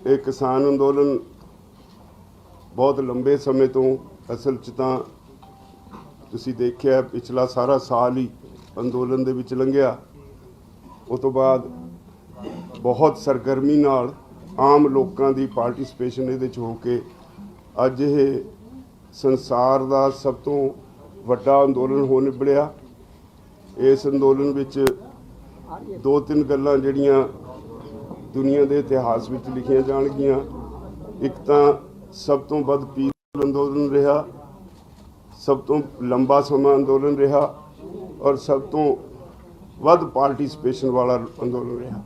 ये किसान अंदोलन बहुत लंबे समय तो असल च तां तुसीं देखिआ पिछला सारा साल ही अंदोलन दे विच लंघिआ। उस तो बाद बहुत सरगर्मी नाल आम लोगों की पार्टिसिपेशन ये हो के अज ये संसार का सब तो वड्डा अंदोलन हो निबड़िया। इस अंदोलन विच दो तीन गल्लां जिहड़ियां दुनिया के इतिहास में लिखियां जाणगियां। एक तो सब तो वध पीसफुल अंदोलन रहा, सब तो लंबा समा अंदोलन रहा और सब तो वध पार्टिसिपेशन वाला अंदोलन रहा।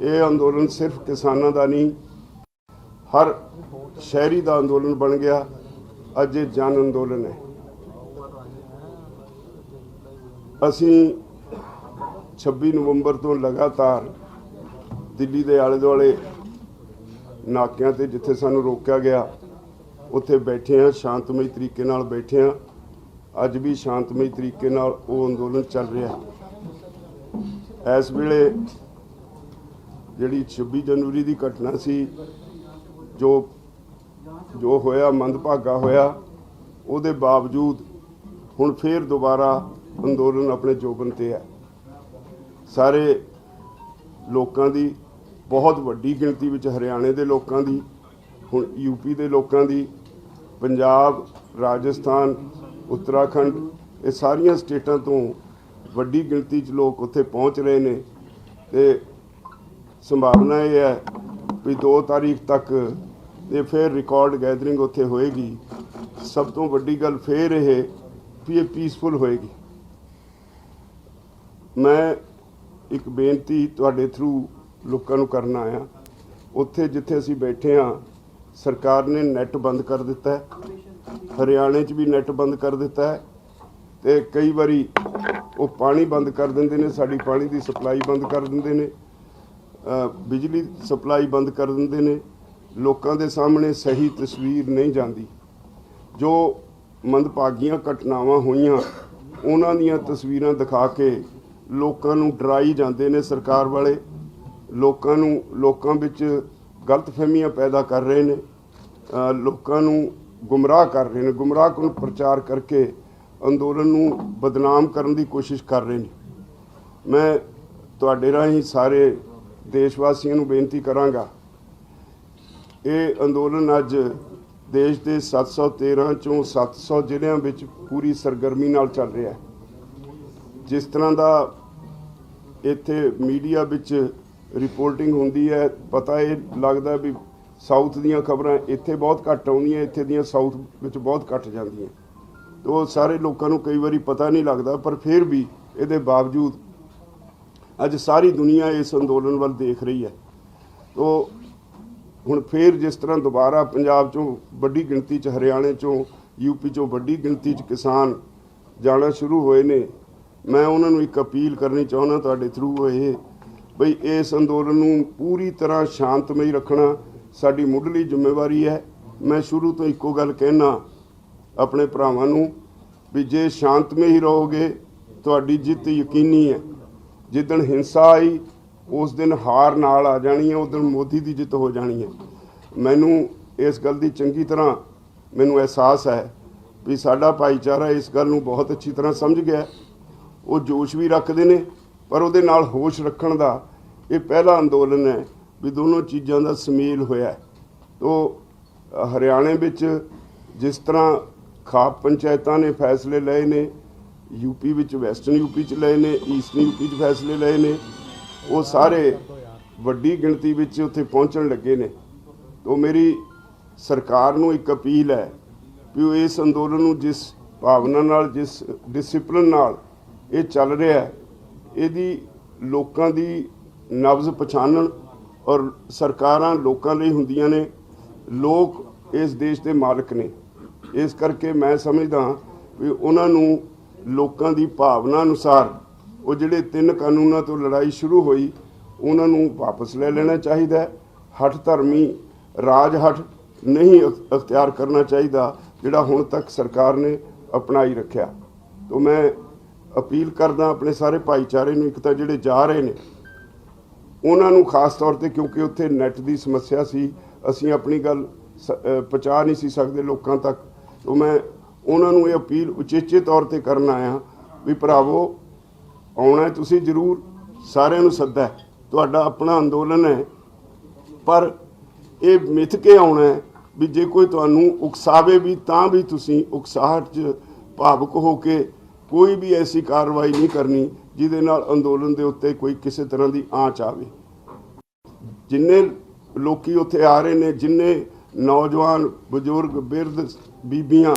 ये अंदोलन सिर्फ किसानों का नहीं, हर शहरी का अंदोलन बन गया। अज ये जन अंदोलन है। असी 26 नवंबर तो लगातार दिल्ली के आले दुआले नाकियां ते जिथे सानू रोकया गया उत्थे बैठे हैं, शांतमई तरीके नाल बैठे हैं। अज भी शांतमई तरीके नाल वो अंदोलन चल रहा है। इस वेले जिहड़ी 26 जनवरी की घटना सी, जो होया मंदभागा होया, उहदे बावजूद हुण फिर दोबारा अंदोलन अपने जोबन ते है। सारे लोगों की बहुत वड्डी गिणती विच हरियाणे के लोगों की, हुण यूपी के लोगों की, पंजाब, राजस्थान, उत्तराखंड, ये सारिया स्टेटां तो वड्डी गिणती च लोग उत्थे पहुँच रहे हैं। तो संभावना ये है भी 2 तारीख तक ये फिर रिकॉर्ड गैदरिंग उत्थे होएगी। सब तो वड्डी गल फिर ये भी ये पीसफुल होएगी। मैं एक बेनती तुहाडे थ्रू लोगों को करना आया। उत्थे जिथे असी बैठे हाँ, सरकार ने नैट बंद कर दिता है, हरियाणे च भी नैट बंद कर दिता है। तो कई बारी वो पानी बंद कर देंदे ने, साड़ी पानी की सप्लाई बंद कर देंदे ने, बिजली सप्लाई बंद कर देंदे ने। लोगों के सामने सही तस्वीर नहीं जाती। जो मंदभागियां घटनावां होईयां उन्हां दीयां तस्वीरां दिखा के लोगों नूं डराई जाते हैं। सरकार वाले लोगों विच गलतफहमियां पैदा कर रहे हैं, लोगों नूं गुमराह कर रहे हैं, गुमराहकुन प्रचार करके अंदोलन नूं बदनाम करने की कोशिश कर रहे हैं। मैं तुहाडे राहीं सारे देशवासियों नूं बेनती करांगा, ये अंदोलन अज देश के 713 चों 700 जिलों में पूरी सरगर्मी नाल चल रहा है। जिस तरह का इत्थे मीडिया विच रिपोर्टिंग होंदी है, पता ये लगता भी साउथ दीयां खबरां इत्थे बहुत घट आउंदियां, इत्थे दीयां साउथ विच बहुत घट जांदियां। तो सारे लोगों को कई बारी पता नहीं लगता, पर फिर भी इहदे बावजूद अज सारी दुनिया इस अंदोलन वाल देख रही है। तो हुण फिर जिस तरह दोबारा पंजाब चों वड्डी गिणती च, हरियाणे चों, यूपी चों वड्डी गिणती च किसान जाना शुरू होए ने, मैं उन्होंने एक अपील करनी चाहुंदा तुहाडे थ्रू ये बई इस अंदोलन नूं पूरी तरह शांतमई रखना साडी मुढ़ली जिम्मेवारी है। मैं शुरू तो इक्को गल कहना अपने भरावां नूं भी जे शांतमई ही रहोगे तुहाडी जित यकीनी है। जिदन हिंसा आई उस दिन हार नाल आ जानी है, उस दिन मोदी की जित हो जानी है। मैनू इस गल की चंगी तरह मैनू एहसास है भी साडा भाईचारा इस गल नूं बहुत अच्छी तरह समझ गया। वो जोश भी रखते हैं, पर उहदे नाल होश रखण दा ये पहला अंदोलन है भी दोनों चीज़ों का सुमेल होया है। तो हरियाणे विच जिस तरह खाप पंचायतां ने फैसले लए ने, यूपी विच वैसटर्न यूपी च लए ने, ईस्टर्न यूपी च फैसले लए ने, वो सारे वड्डी गिणती विच उत्थे पहुँचण लगे ने। तो मेरी सरकार नूं एक अपील है भी इस अंदोलन नूं जिस भावना नाल, जिस डिसिपलिन नाल ये चल रहा है, यदि लोगों की नब्ज़ पछाणन। और सरकारां लोगों लई हुंदियां ने, लोग इस देश के मालिक ने। इस करके मैं समझदा भी उन्हां नूं लोगों की भावना अनुसार वो जिहड़े 3 कानूनों तो लड़ाई शुरू हुई उन्हां नूं वापस ले लेना चाहिए। हठ धर्मी राजहठ नहीं अख्तियार करना चाहिए जिहड़ा हुण तक सरकार ने अपनाई रखा। तो मैं अपील करदा अपने सारे भाईचारे नूं, एक तां जिहड़े जा रहे ने ਉਹਨਾਂ ਨੂੰ ਖਾਸ ਤੌਰ ਤੇ क्योंकि ਉੱਥੇ ਨੈੱਟ ਦੀ ਸਮੱਸਿਆ ਸੀ, ਅਸੀਂ ਆਪਣੀ ਗੱਲ ਪਹੁੰਚਾ ਨਹੀਂ ਸੀ ਸਕਦੇ ਲੋਕਾਂ ਤੱਕ। तो मैं उन्होंने ये अपील उचेचे तौर पर करना आया भी भरावो आना तुसी जरूर, सारिਆਂ ਨੂੰ सद्दा है, तुहाडा अपना अंदोलन है, पर ये मिथ के आना है भी जे कोई तुहानू उकसावे भी तां भी तुसी उकसाहट च भावुक हो के कोई भी ऐसी कार्रवाई नहीं करनी जिहदे नाल अंदोलन दे उत्ते कोई किसी तरह की आँच आवे। जिन्ने लोकी उत्थे आ रहे ने, जिन्ने नौजवान बजुर्ग बिरध बीबियां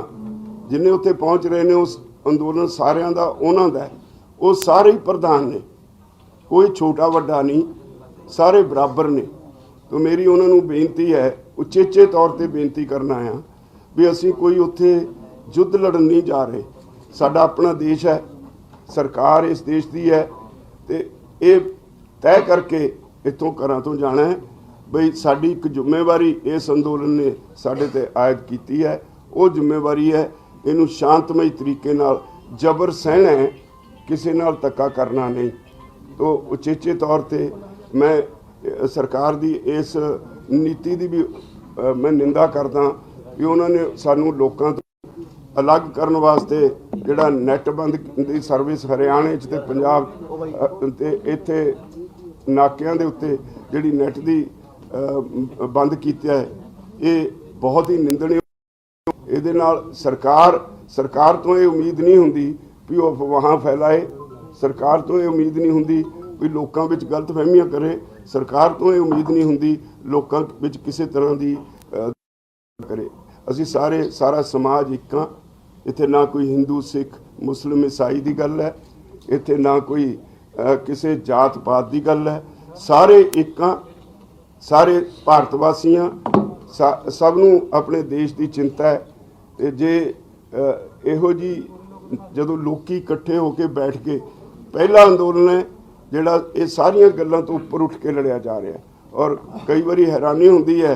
जिन्ने उत्थे पहुँच रहे ने, उस अंदोलन सारिਆਂ ਦਾ ਉਹਨਾਂ ਦਾ है, वो सारे ही प्रधान ने, कोई छोटा वड्डा नहीं, सारे बराबर ने। तो मेरी उन्होंने बेनती है, उचेचे तौर पर बेनती करना है भी असी कोई उत्थे युद्ध लड़न नहीं जा रहे। साडा अपना देश है, सरकार इस देश की है, तो ये तय करके इतों घरां तो जाना है बई साडी एक जिम्मेवारी इस अंदोलन ने साडे ते आयद की है। वो जिम्मेवारी है इनू शांतमई तरीके नाल जबर सहना है, किसी नाल धक्का करना नहीं। तो उचेचे तौर पर मैं सरकार की इस नीति की भी मैं निंदा करदा कि उन्होंने सानू लोगों तो अलग करने वास्ते जिहड़ा नैट बंद की सर्विस हरियाणे च ते पंजाब ते इत्थे नाकियां दे उत्ते जिहड़ी नैट की बंद किया है, ये बहुत ही निंदनीय। ਇਹਦੇ ਨਾਲ सरकार तो ये उम्मीद नहीं होंदी भी वो अफवाह फैलाए, सरकार तो ये उम्मीद नहीं होंदी भी लोगों में गलत फहमियां करे, सरकार तो ये उम्मीद नहीं होंदी लोगों में किसी तरह की करे। असी सारा समाज एक हाँ, इत्थे ना कोई हिंदू सिख मुस्लिम ईसाई की गल है, इत्थे ना कोई किसी जात पात की गल है, सारे एक हाँ, सारे भारतवासी हाँ, सबनों अपने देश की चिंता है। ते जे इहो जी जदों लोकी इकट्ठे होके बैठ के पहला अंदोलन है जिहड़ा ये सारियां गल्लां तो उपर उठ के लड़िया जा रहा है। और कई बारी हैरानी होंदी है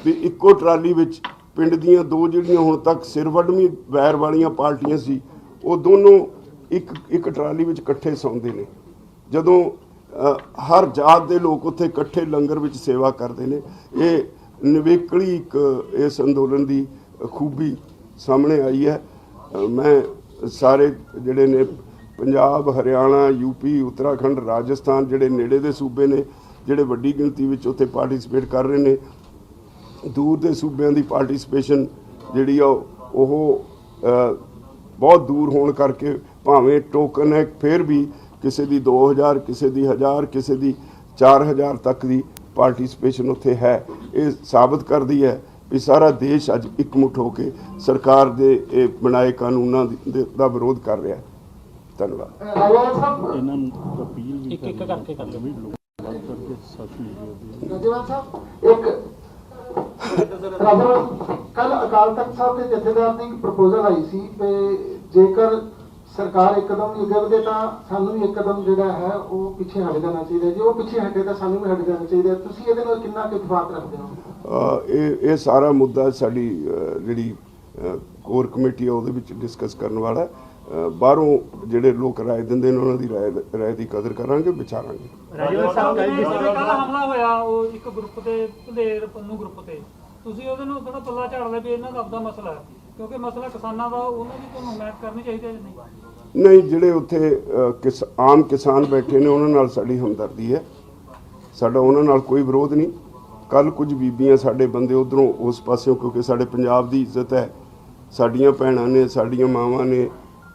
भी इक्को ट्राली विच पिंड दीयां दो जिहड़ियां हुण तक सिरवडमी वैर वालियां पार्टियां सी, वो दोनों एक ट्राली विच इकट्ठे सौंदे ने। जदों हर जात के लोग उत्थे इकट्ठे लंगर विच सेवा करते हैं। ये निवेकली एक इस अंदोलन की खूबी सामने आई है। मैं सारे जिहड़े ने पंजाब हरियाणा यूपी उत्तराखंड राजस्थान जिहड़े नेड़े दे सूबे ने जिहड़े वड्डी गिणती विच उत्थे पार्टिसिपेट कर रहे ने, दूर दे सूबे की पार्टिसिपेशन जिहड़ी आ ओह बहुत दूर होने करके भावें टोकन है फिर भी किसी की 2000 किसी की 1000 किसी की 4000 तक की पार्टिसिपेशन उत्थे है। ये साबित करती है भी सारा देश अज एकमुठ होके सरकार के बनाए कानूनों का विरोध कर रहा है। धन्यवाद। कल अकाल तख्त साहब के जथेदार ने एक प्रपोजल आई सी जेकर सरकार एक कदम नहीं अगे ਵਧੇ ਤਾਂ ਸਾਨੂੰ ਵੀ ਇੱਕ ਕਦਮ ਜਿਹੜਾ ਹੈ ਉਹ ਪਿੱਛੇ ਹਟ ਜਾਣਾ ਚਾਹੀਦਾ। ਜੇ ਉਹ ਪਿੱਛੇ ਹਟੇ ਤਾਂ ਸਾਨੂੰ ਵੀ ਹਟ ਜਾਣਾ ਚਾਹੀਦਾ। ਤੁਸੀਂ ਇਹਦੇ ਨਾਲ ਕਿੰਨਾ ਕੁ ਇਤਫਾਕ ਰੱਖਦੇ ਹੋ? ਇਹ ਸਾਰਾ ਮੁੱਦਾ ਸਾਡੀ ਜਿਹੜੀ ਕੋਰ ਕਮੇਟੀ ਆ ਉਹਦੇ ਵਿੱਚ ਡਿਸਕਸ ਕਰਨ ਵਾਲਾ ਹੈ। ਬਾਹਰੋਂ ਜਿਹੜੇ ਲੋਕ ਰਾਏ ਦਿੰਦੇ ਨੇ ਉਹਨਾਂ ਦੀ ਰਾਏ ਦੀ ਕਦਰ ਕਰਾਂਗੇ, ਵਿਚਾਰਾਂਗੇ। ਰਾਜਵਰ ਸਾਹਿਬ ਕੱਲ ਹਮਲਾ ਹੋਇਆ ਉਹ ਇੱਕ ਗਰੁੱਪ ਤੇ ਭਲੇਰ ਪੰਨੂ ਗਰੁੱਪ ਤੇ, ਤੁਸੀਂ ਉਹਦੇ ਨੂੰ ਥੋੜਾ ਪੱਲਾ ਝਾੜ ਲਿਆ ਵੀ ਇਹਨਾਂ ਦਾ ਆਪਦਾ ਮਸਲਾ ਹੈ, ਕਿਉਂਕਿ ਮਸਲਾ ਕਿਸਾਨਾਂ ਦਾ, ਉਹਨਾਂ ਦੀ ਤੁਹਾਨੂੰ ਹਮਾਇਤ ਕਰਨੀ ਚਾਹੀਦੀ ਹੈ ਜਾਂ ਨਹੀਂ? ਜਿਹੜੇ ਉੱਥੇ ਆਮ ਕਿਸਾਨ ਬੈਠੇ ਨੇ ਉਹਨਾਂ ਨਾਲ ਸਾਡੀ ਹਮਦਰਦੀ ਹੈ, ਸਾਡਾ ਉਹਨਾਂ ਨਾਲ ਕੋਈ ਵਿਰੋਧ ਨਹੀਂ। ਕੱਲ ਕੁਝ ਬੀਬੀਆਂ ਸਾਡੇ ਬੰਦੇ ਉਧਰੋਂ ਉਸ ਪਾਸਿਓਂ, ਕਿਉਂਕਿ ਸਾਡੇ ਪੰਜਾਬ ਦੀ ਇੱਜ਼ਤ ਹੈ, ਸਾਡੀਆਂ ਭੈਣਾਂ ਨੇ ਸਾਡੀਆਂ ਮਾਵਾਂ ਨੇ,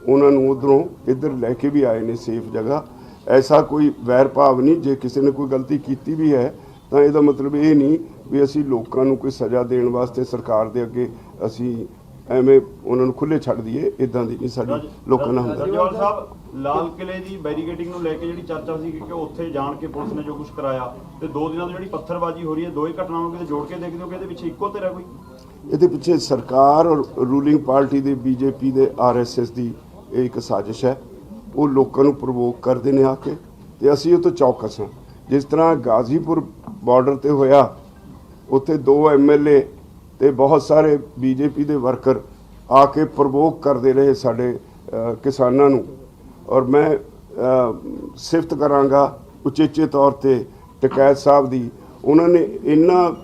ਉਹਨਾਂ ਨੂੰ ਉਧਰੋਂ ਇੱਧਰ ਲੈ ਕੇ ਵੀ ਆਏ ਨੇ ਸੇਫ ਜਗ੍ਹਾ। ਐਸਾ ਕੋਈ ਵੈਰ ਭਾਵ ਨਹੀਂ। ਜੇ ਕਿਸੇ ਨੇ ਕੋਈ ਗਲਤੀ ਕੀਤੀ ਵੀ ਹੈ ਤਾਂ ਇਹਦਾ ਮਤਲਬ ਇਹ ਨਹੀਂ ਵੀ ਅਸੀਂ ਲੋਕਾਂ ਨੂੰ ਕੋਈ ਸਜ਼ਾ ਦੇਣ ਵਾਸਤੇ ਸਰਕਾਰ ਦੇ ਅੱਗੇ ਅਸੀਂ ਐਵੇਂ ਉਹਨਾਂ ਨੂੰ ਖੁੱਲੇ ਛੱਡ ਦਈਏ, ਇਦਾਂ ਦੀ ਨਹੀਂ ਸਾਡੀ ਲੋਕਾਂ ਨਾਲ ਹੁੰਦਾ। ਰਾਜਵਰ ਸਾਹਿਬ ਲਾਲ ਕਿਲੇ ਦੀ ਬੈਰੀਕੇਡਿੰਗ ਨੂੰ ਲੈ ਕੇ ਜਿਹੜੀ ਚਰਚਾ ਸੀ ਕਿ ਉੱਥੇ ਜਾਣ ਕੇ ਪੁਲਿਸ ਨੇ ਜੋ ਕੁਝ ਕਰਾਇਆ ਤੇ 2 ਦਿਨਾਂ ਤੋਂ ਜਿਹੜੀ ਪੱਥਰਬਾਜ਼ੀ ਹੋ ਰਹੀ ਹੈ, ਦੋਵੇਂ ਘਟਨਾਵਾਂ ਨੂੰ ਕਿਤੇ ਜੋੜ ਕੇ ਦੇਖਦੇ ਹੋ ਕਿ ਇਹਦੇ ਪਿੱਛੇ ਇੱਕੋ ਧਿਰ ਹੈ ਕੋਈ? ਇਹਦੇ ਪਿੱਛੇ ਸਰਕਾਰ ਔਰ ਰੂਲਿੰਗ ਪਾਰਟੀ ਦੇ ਬੀਜੇਪੀ ਦੇ ਆਰਐਸਐਸ ਦੀ ਇਹ ਇੱਕ ਸਾਜ਼ਿਸ਼ ਹੈ। ਉਹ ਲੋਕਾਂ ਨੂੰ ਪ੍ਰਵੋਕ ਕਰਦੇ ਨੇ ਆ ਕੇ, ਤੇ ਅਸੀਂ ਉਹ ਤੋਂ ਚੌਕਸ ਹਾਂ। ਜਿਸ ਤਰ੍ਹਾਂ ਗਾਜ਼ੀਪੁਰ ਬਾਰਡਰ ਤੇ ਹੋਇਆ, ਉੱਥੇ 2 ਐਮਐਲਏ ਤੇ ਬਹੁਤ ਸਾਰੇ ਬੀਜੇਪੀ ਦੇ ਵਰਕਰ ਆ ਕੇ ਪ੍ਰਵੋਕ ਕਰਦੇ ਰਹੇ ਸਾਡੇ ਕਿਸਾਨਾਂ ਨੂੰ। ਔਰ ਮੈਂ ਸਿਫਤ ਕਰਾਂਗਾ ਉਚੇਚੇ ਤੌਰ ਤੇ ਟਕੈਤ ਸਾਹਿਬ ਦੀ, ਉਹਨਾਂ ਨੇ ਇੰਨਾ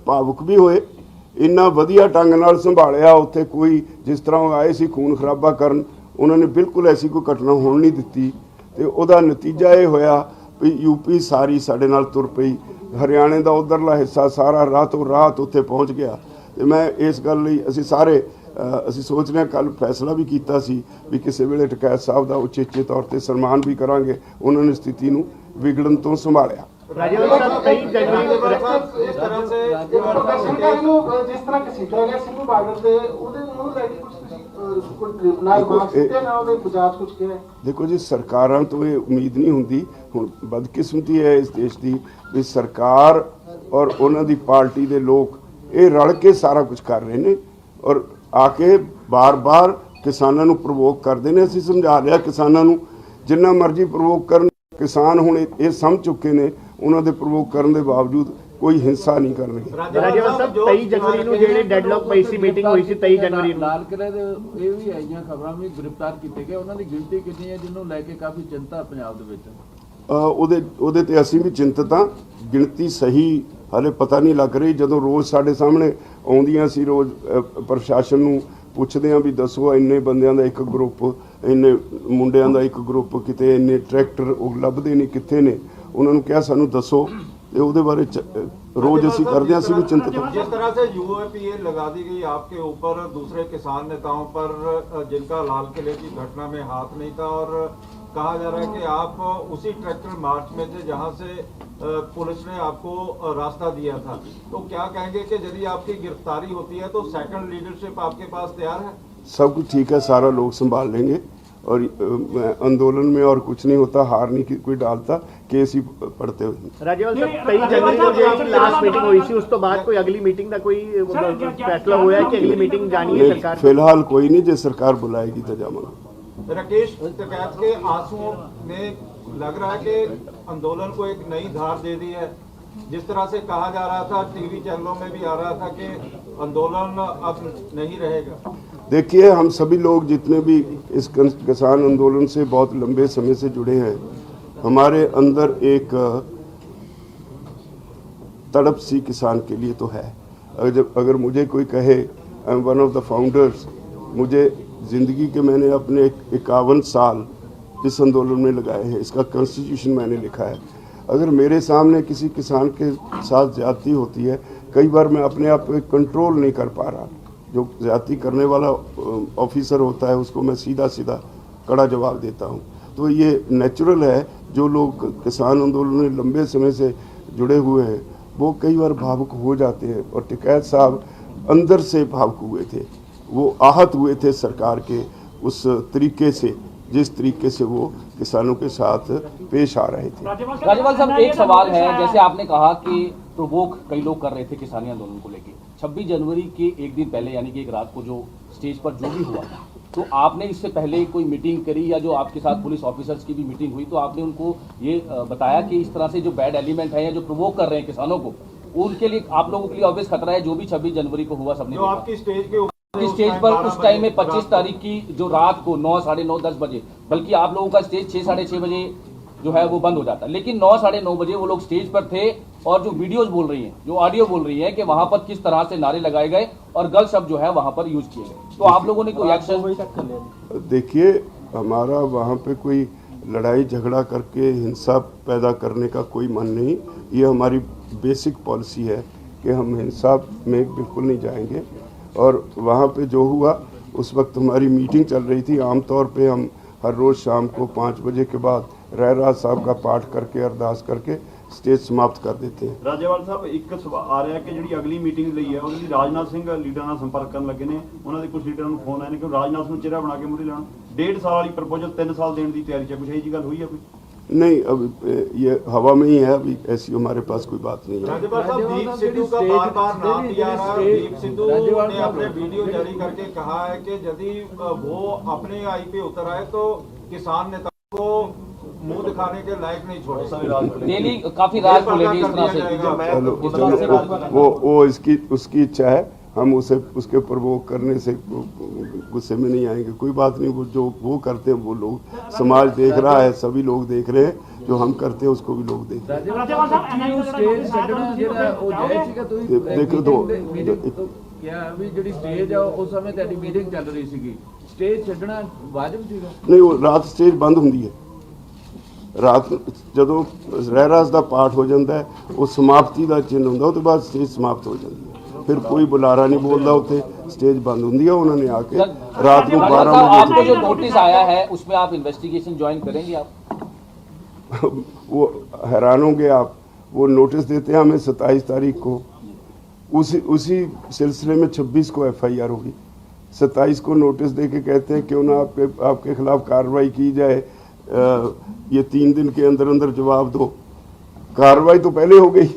ਭਾਵੁਕ ਵੀ ਹੋਏ, ਇੰਨਾ ਵਧੀਆ ਢੰਗ ਨਾਲ ਸੰਭਾਲਿਆ। ਉੱਥੇ ਕੋਈ ਜਿਸ ਤਰ੍ਹਾਂ ਉਹ ਆਏ ਸੀ ਖੂਨ ਖਰਾਬਾ ਕਰਨ, ਉਹਨਾਂ ਨੇ ਬਿਲਕੁਲ ਐਸੀ ਕੋਈ ਘਟਨਾ ਹੋਣ ਨਹੀਂ ਦਿੱਤੀ। ਤੇ ਉਹਦਾ ਨਤੀਜਾ ਇਹ ਹੋਇਆ ਵੀ यूपी ਸਾਰੀ ਸਾਡੇ ਨਾਲ ਤੁਰ ਪਈ, ਹਰਿਆਣੇ ਦਾ ਉਧਰਲਾ ਹਿੱਸਾ ਸਾਰਾ ਰਾਤੋਂ ਰਾਤ ਉੱਥੇ ਪਹੁੰਚ ਗਿਆ। ਤੇ ਮੈਂ ਇਸ ਗੱਲ ਲਈ ਅਸੀਂ ਸਾਰੇ ਅਸੀਂ ਸੋਚ ਰਹੇ ਕੱਲ ਫੈਸਲਾ ਵੀ ਕੀਤਾ ਸੀ ਵੀ ਕਿਸੇ ਵੇਲੇ ਟਕੈਤ ਸਾਹਿਬ ਦਾ ਉਚੇਚੇ ਤੌਰ ਤੇ ਸਨਮਾਨ ਵੀ ਕਰਾਂਗੇ। ਉਹਨਾਂ ਨੇ ਸਥਿਤੀ ਨੂੰ ਵਿਗੜਨ ਤੋਂ ਸੰਭਾਲਿਆ। ਰਾਜੇਵਾਲ ਸਾਹਿਬ 23 ਜਨਵਰੀ ਨੂੰ ਜਿਸ ਤਰ੍ਹਾਂ ਪ੍ਰਦਰਸ਼ਨਕਾਰੀ ਨੂੰ ਜਿਸ ਤਰ੍ਹਾਂ ਘਸੀਟਿਆ ਗਿਆ ਸਿੰਘੂ ਬਾਰਡਰ ਤੇ ਉਹਦੇ ਨੂੰ ਲੈ ਕੇ ਕੁਝ ਤੁਸੀਂ ਕੋਈ ਟ੍ਰਿਬਿਊਨਲ ਬਾਤ ਕੀਤੇ ਨਾ ਉਹਦੇ ਬਜਾਜ ਕੁਝ ਕਿਹਾ? ਦੇਖੋ ਜੀ, ਸਰਕਾਰਾਂ ਤੋਂ ਇਹ ਉਮੀਦ ਨਹੀਂ ਹੁੰਦੀ। ਹੁਣ ਬਦਕਿਸਮਤੀ ਹੈ ਇਸ ਦੇਸ਼ ਦੀ ਵੀ ਸਰਕਾਰ ਔਰ ਉਹਨਾਂ ਦੀ ਪਾਰਟੀ ਦੇ ਲੋਕ ਇਹ ਰਲ ਕੇ ਸਾਰਾ ਕੁਝ ਕਰ ਰਹੇ ਨੇ ਔਰ ਆ ਕੇ ਬਾਰ-ਬਾਰ ਕਿਸਾਨਾਂ ਨੂੰ ਪ੍ਰਵੋਕ ਕਰਦੇ ਨੇ। ਅਸੀਂ ਸਮਝਾ ਲਿਆ ਕਿਸਾਨਾਂ ਨੂੰ, ਜਿੰਨਾ ਮਰਜ਼ੀ ਪ੍ਰਵੋਕ ਕਰਨ, ਕਿਸਾਨ ਹੁਣ ਇਹ ਸਮਝ ਚੁੱਕੇ ਨੇ, ਉਹਨਾਂ ਦੇ ਪ੍ਰਵੋਕ ਕਰਨ ਦੇ ਬਾਵਜੂਦ ਕੋਈ ਹਿੰਸਾ ਨਹੀਂ ਕਰਨਗੇ। ਰਾਜੇਵਾਲ ਸਾਹਿਬ 23 ਜਨਵਰੀ ਨੂੰ ਜਿਹੜੇ ਡੈਡਲੌਕ ਪਈ ਸੀ, ਮੀਟਿੰਗ ਹੋਈ ਸੀ 23 ਜਨਵਰੀ ਨੂੰ, ਲਾਲ ਕਿਲ੍ਹੇ ਦੇ ਇਹ ਵੀ ਆਈਆਂ ਖਬਰਾਂ ਵੀ ਗ੍ਰਿਫਤਾਰ ਕੀਤੇ ਗਏ, ਉਹਨਾਂ ਦੀ ਗਿਣਤੀ ਕਿੰਨੀ ਹੈ ਜਿਹਨੂੰ ਲੈ ਕੇ ਕਾਫੀ ਚਿੰਤਾ ਪੰਜਾਬ ਦੇ ਵਿੱਚ? ਉਹਦੇ ਤੇ ਅਸੀਂ ਵੀ ਚਿੰਤਤ ਹਾਂ। ਗਿਣਤੀ ਸਹੀ ਹਾਲੇ ਪਤਾ ਨਹੀਂ ਲੱਗ ਰਹੀ। ਜਦੋਂ ਰੋਜ਼ ਸਾਡੇ ਸਾਹਮਣੇ ਆਉਂਦੀਆਂ ਸੀ, ਰੋਜ਼ ਪ੍ਰਸ਼ਾਸਨ ਨੂੰ ਪੁੱਛਦੇ ਹਾਂ ਵੀ ਦੱਸੋ ਇੰਨੇ ਬੰਦਿਆਂ ਦਾ ਇੱਕ ਗਰੁੱਪ, ਇੰਨੇ ਮੁੰਡਿਆਂ ਦਾ ਇੱਕ ਗਰੁੱਪ, ਕਿਤੇ ਇੰਨੇ ਟਰੈਕਟਰ ਉਹ ਲੱਭਦੇ ਨਹੀਂ ਕਿੱਥੇ ਨੇ। ਉਹਨਾਂ ਨੂੰ ਕਿਹਾ ਸਾਨੂੰ ਦੱਸੋ, ਤੇ ਉਹਦੇ ਬਾਰੇ रोज ऐसी करते हैं, भी चिंतित हैं। जिस तरह से यूएपीए लगा दी गई आपके ऊपर दूसरे किसान नेताओं पर जिनका लाल किले की घटना में हाथ नहीं था, और कहा जा रहा है कि आप उसी ट्रैक्टर मार्च में थे जहां से पुलिस ने आपको रास्ता दिया था, तो क्या कहेंगे कि यदि आपकी गिरफ्तारी होती है तो सेकंड लीडरशिप आपके पास तैयार है? सब कुछ ठीक है, सारा लोग संभाल लेंगे और आंदोलन में और कुछ नहीं होता, हार नहीं कोई डालता, केस ही पढ़ते हुए। राजेवाल साहब 23 जनवरी को जो लास्ट मीटिंग हुई थी उस तो बाद कोई अगली मीटिंग का कोई फैसला हुआ है कि अगली मीटिंग जानी है सरकार? फिलहाल कोई नहीं, जो सरकार बुलाएगी तो जाऊंगा। राकेश टिकैत के आंसुओं ने लग रहा है कि आंदोलन को एक नई धार दे दी है। जिस तरह से कहा जा रहा था, टीवी चैनलों में भी आ रहा था कि आंदोलन अब नहीं रहेगा। देखिए, हम सभी लोग जितने भी इस किसान आंदोलन से बहुत लंबे समय से जुड़े हैं, हमारे अंदर एक तड़प सी किसान के लिए तो है। अगर मुझे कोई कहे I am one of the founders, मुझे ज़िंदगी के मैंने अपने 51 साल इस आंदोलन में लगाए हैं, इसका कॉन्स्टिट्यूशन मैंने लिखा है। अगर मेरे सामने किसी किसान के साथ ज़्यादती होती है, कई बार मैं अपने आप को कंट्रोल नहीं कर पा रहा। जो ज़्यादती करने वाला ऑफिसर होता है उसको मैं सीधा सीधा कड़ा जवाब देता हूँ। तो ये नेचुरल है, जो लोग किसान आंदोलन में लंबे समय से जुड़े हुए हैं वो कई बार भावुक हो जाते हैं, और टिकैत साहब अंदर से भावुक हुए थे, वो आहत हुए थे सरकार के उस तरीके से, जिस तरीके से वो किसानों के साथ पेश आ रहे थे। राजेवाल साहब, एक सवाल है, जैसे आपने कहा कि प्रोवोक कई लोग कर रहे थे किसानी आंदोलन को लेकर, 26 जनवरी के एक दिन पहले यानी कि एक रात को जो स्टेज पर जो भी हुआ, तो आपने इससे पहले कोई मीटिंग करी या जो आपके साथ पुलिस ऑफिसर्स की भी मीटिंग हुई, तो आपने उनको ये बताया कि इस तरह से जो बैड एलिमेंट है या जो प्रोवोक कर रहे हैं किसानों को, उनके लिए आप लोगों के लिए ऑब्वियस खतरा है, जो भी 26 जनवरी को हुआ सबने देखा। आपकी स्टेज के स्टेज पर उस टाइम में 25 तारीख की जो रात को 9, साढ़े 9, 10 बजे, बल्कि आप लोगों का स्टेज 6, साढ़े 6 बजे जो है वो बंद हो जाता है, लेकिन 9, साढ़े 9 बजे वो लोग स्टेज पर थे, और जो वीडियोस बोल रही हैं, जो ऑडियो बोल रही है कि वहां पर किस तरह से नारे लगाए गए और गलत शब्द जो है वहां पर यूज किए गए, तो आप लोगों ने कोई एक्शन? देखिए, हमारा वहाँ पे कोई लड़ाई झगड़ा करके हिंसा पैदा करने का कोई मन नहीं। ये हमारी बेसिक पॉलिसी है कि हम हिंसा में बिल्कुल नहीं जाएंगे। और वहाँ पे जो हुआ उस वक्त हमारी मीटिंग चल रही थी। आमतौर पे हम हर रोज़ शाम को 5 बजे के बाद रहराज साहब का पाठ करके अरदास करके स्टेज समाप्त कर देते हैं। ਰਾਜੇਵਾਲ ਸਾਹਿਬ, ਇੱਕ ਸਵਾਲ ਆ ਰਿਹਾ ਕਿ ਜਿਹੜੀ ਅਗਲੀ ਮੀਟਿੰਗ ਲਈ ਹੈ ਉਹਦੇ ਲਈ ਰਾਜਨਾਥ ਸਿੰਘ ਲੀਡਰਾਂ ਨਾਲ ਸੰਪਰਕ ਕਰਨ ਲੱਗੇ ਨੇ, ਉਹਨਾਂ ਦੇ ਕੁਝ ਲੀਡਰਾਂ ਨੂੰ ਫੋਨ ਆਏ ਨੇ ਕਿ ਰਾਜਨਾਥ ਨੂੰ ਚਿਹਰਾ ਬਣਾ ਕੇ ਮੁਰੇ ਲੈਣਾ, 1.5 ਸਾਲ ਵਾਲੀ ਪ੍ਰਪੋਜ਼ਲ 3 ਸਾਲ ਦੇਣ ਦੀ ਤਿਆਰੀ 'ਚ ਕੁਝ ਇਹੀ ਜੀ ਗੱਲ ਹੋਈ ਹੈ ਕੋਈ? नहीं, अब ये हवा में ही है, अभी ऐसी हमारे पास कोई बात नहीं है। राज्यपाल साहब, दीप सिद्धू का बार-बार नाम लिया रहा है। दीप सिद्धू ने अपने वीडियो जारी करके कहा है कि यदि वो अपने आई पे उतर आए तो किसान नेताओं को मुंह दिखाने के लायक नहीं छोड़े। डेली काफी रात बोलेगी इस तरह से। चलो, वो उसकी इच्छा है, हम उसके ऊपर वो करने से गुस्से में नहीं आएंगे, कोई बात नहीं। वो जो वो करते हैं वो लोग, समाज देख रहा है, सभी लोग देख रहे हैं, जो हम करते हैं उसको भी लोग देखते हैं। ਰਾਜੇਵਾਲ ਸਾਹਿਬ ਸਟੇਜ ਛੱਡਣਾ ਜਿਹੜਾ ਉਹ ਜਾਇਜ਼ ਸੀਗਾ? ਤੁਸੀਂ ਦੇਖੋ ਦੋ ਕਿਹਾ ਵੀ ਜਿਹੜੀ ਸਟੇਜ ਆ ਉਸ ਸਮੇਂ ਤੁਹਾਡੀ ਮੀਟਿੰਗ ਚੱਲ ਰਹੀ ਸੀਗੀ, ਸਟੇਜ ਛੱਡਣਾ ਵਾਜਬ ਸੀਗਾ? ਨਹੀਂ, ਉਹ ਰਾਤ ਸਟੇਜ ਬੰਦ ਹੁੰਦੀ ਹੈ। ਰਾਤ ਜਦੋਂ ਰਹਿਰਾਸ ਦਾ ਪਾਠ ਹੋ ਜਾਂਦਾ ਹੈ, ਉਹ ਸਮਾਪਤੀ ਦਾ ਚਿੰਨ੍ਹ ਹੁੰਦਾ, ਉਹ ਤੋਂ ਬਾਅਦ ਸਟੇਜ ਸਮਾਪਤ ਹੋ ਜਾਂਦੀ ਹੈ। फिर कोई बुलारा नहीं बोलता, उत्थे स्टेज बंद होंदी है। उन्होंने आके रात को 12 बजे आपको जो नोटिस आया है उसमें आप इन्वेस्टिगेशन ज्वाइन करेंगे? आप वो हैरान होंगे आप, वो नोटिस देते हैं हमें 27 तारीख को, उसी सिलसिले में 26 को FIR होगी, 27 को नोटिस दे के कहते हैं क्यों ना आपके खिलाफ कार्रवाई की जाए, ये 3 दिन के अंदर अंदर जवाब दो। कार्रवाई तो पहले हो गई,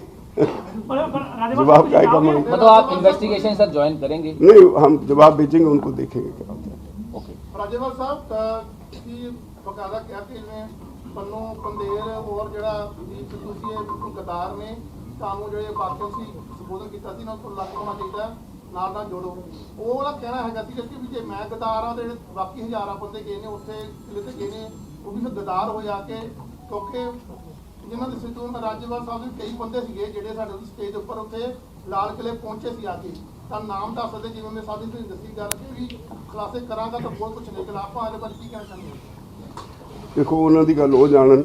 जवाब का मतलब आप इन्वेस्टिगेशन सर ज्वाइन करेंगे? नहीं, हम जवाब भेजेंगे, उनको देखेंगे क्या होता है। ओके। ਰਾਜੇਵਾਲ ਸਾਹਿਬ ਕੀ ਬਕਾਇਦਾ ਕਿਹਾ ਕਿ ਜਿਵੇਂ ਪੰਨੂ ਪੰਦੇਰ ਹੋਰ ਜਿਹੜਾ ਦੀਪ ਸਿੱਧੂ ਸੀ ਇਹ ਗਦਾਰ ਨੇ, ਤੁਹਾਨੂੰ ਜਿਹੜੇ ਵਾਕਿਆ ਸੀ ਸੰਬੋਧਨ ਕੀਤਾ ਸੀ ਨਾ ਤੋਂ ਲੱਗ ਹੋਣਾ ਚਾਹੀਦਾ, ਨਾਲ ਜੋੜੋ। ਉਹ ਵਾਲਾ ਕਹਿਣਾ ਹੈਗਾ ਸੀ ਕਿ ਵੀ ਜੇ ਮੈਂ ਗਦਾਰ ਆ ਤੇ ਜਿਹੜੇ ਬਾਕੀ ਹਜ਼ਾਰਾਂ ਬੰਦੇ ਗਏ ਨੇ ਉੱਥੇ ਕਿਲੇ ਤੇ ਗਏ ਨੇ, ਉਹ ਵੀ ਫਿਰ ਗਦਾਰ ਹੋ ਜਾ ਕੇ, ਕਿਉਂਕਿ ਜਿਨ੍ਹਾਂ ਦੇ ਸਿੱਧੂ ਰਾਜੇਵਾਲ ਸਾਹਿਬ ਦੇ ਕਈ ਬੰਦੇ ਸੀਗੇ ਜਿਹੜੇ ਸਾਡੇ ਸਟੇਜ ਉੱਪਰ ਉੱਥੇ ਲਾਲ ਕਿਲੇ ਪਹੁੰਚੇ ਸੀ ਆ ਕੇ, ਤਾਂ ਨਾਮ ਦੱਸ ਸਕਦੇ ਜਿਵੇਂ ਮੈਂ ਸਾਡੀ ਤੁਸੀਂ ਦੱਸੀ ਗੱਲ ਕਿ ਵੀ ਖੁਲਾਸੇ ਕਰਾਂਗਾ ਤਾਂ ਬਹੁਤ ਕੁਝ ਨਿਕਲਾ। ਆਪਾਂ ਇਹਦੇ ਬਾਰੇ ਕੀ ਕਹਿਣਾ ਚਾਹੁੰਦੇ ਹੋ? देखो उन्हों की गल वो जानन,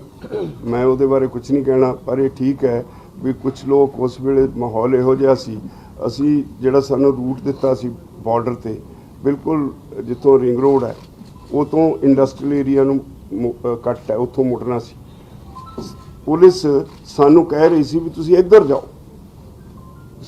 मैं वो बारे कुछ नहीं कहना, पर ये ठीक है भी कुछ लोग उस वेले माहौल इहो जिहा सी, असी जिहड़ा सानू रूट दिता सी बॉर्डर ते बिल्कुल जितों रिंग रोड है वो तो इंडस्ट्रीयल एरिया नूं कट है, उत्थों मुड़ना सी। पुलिस सानू कह रही सी भी तुसीं इधर जाओ,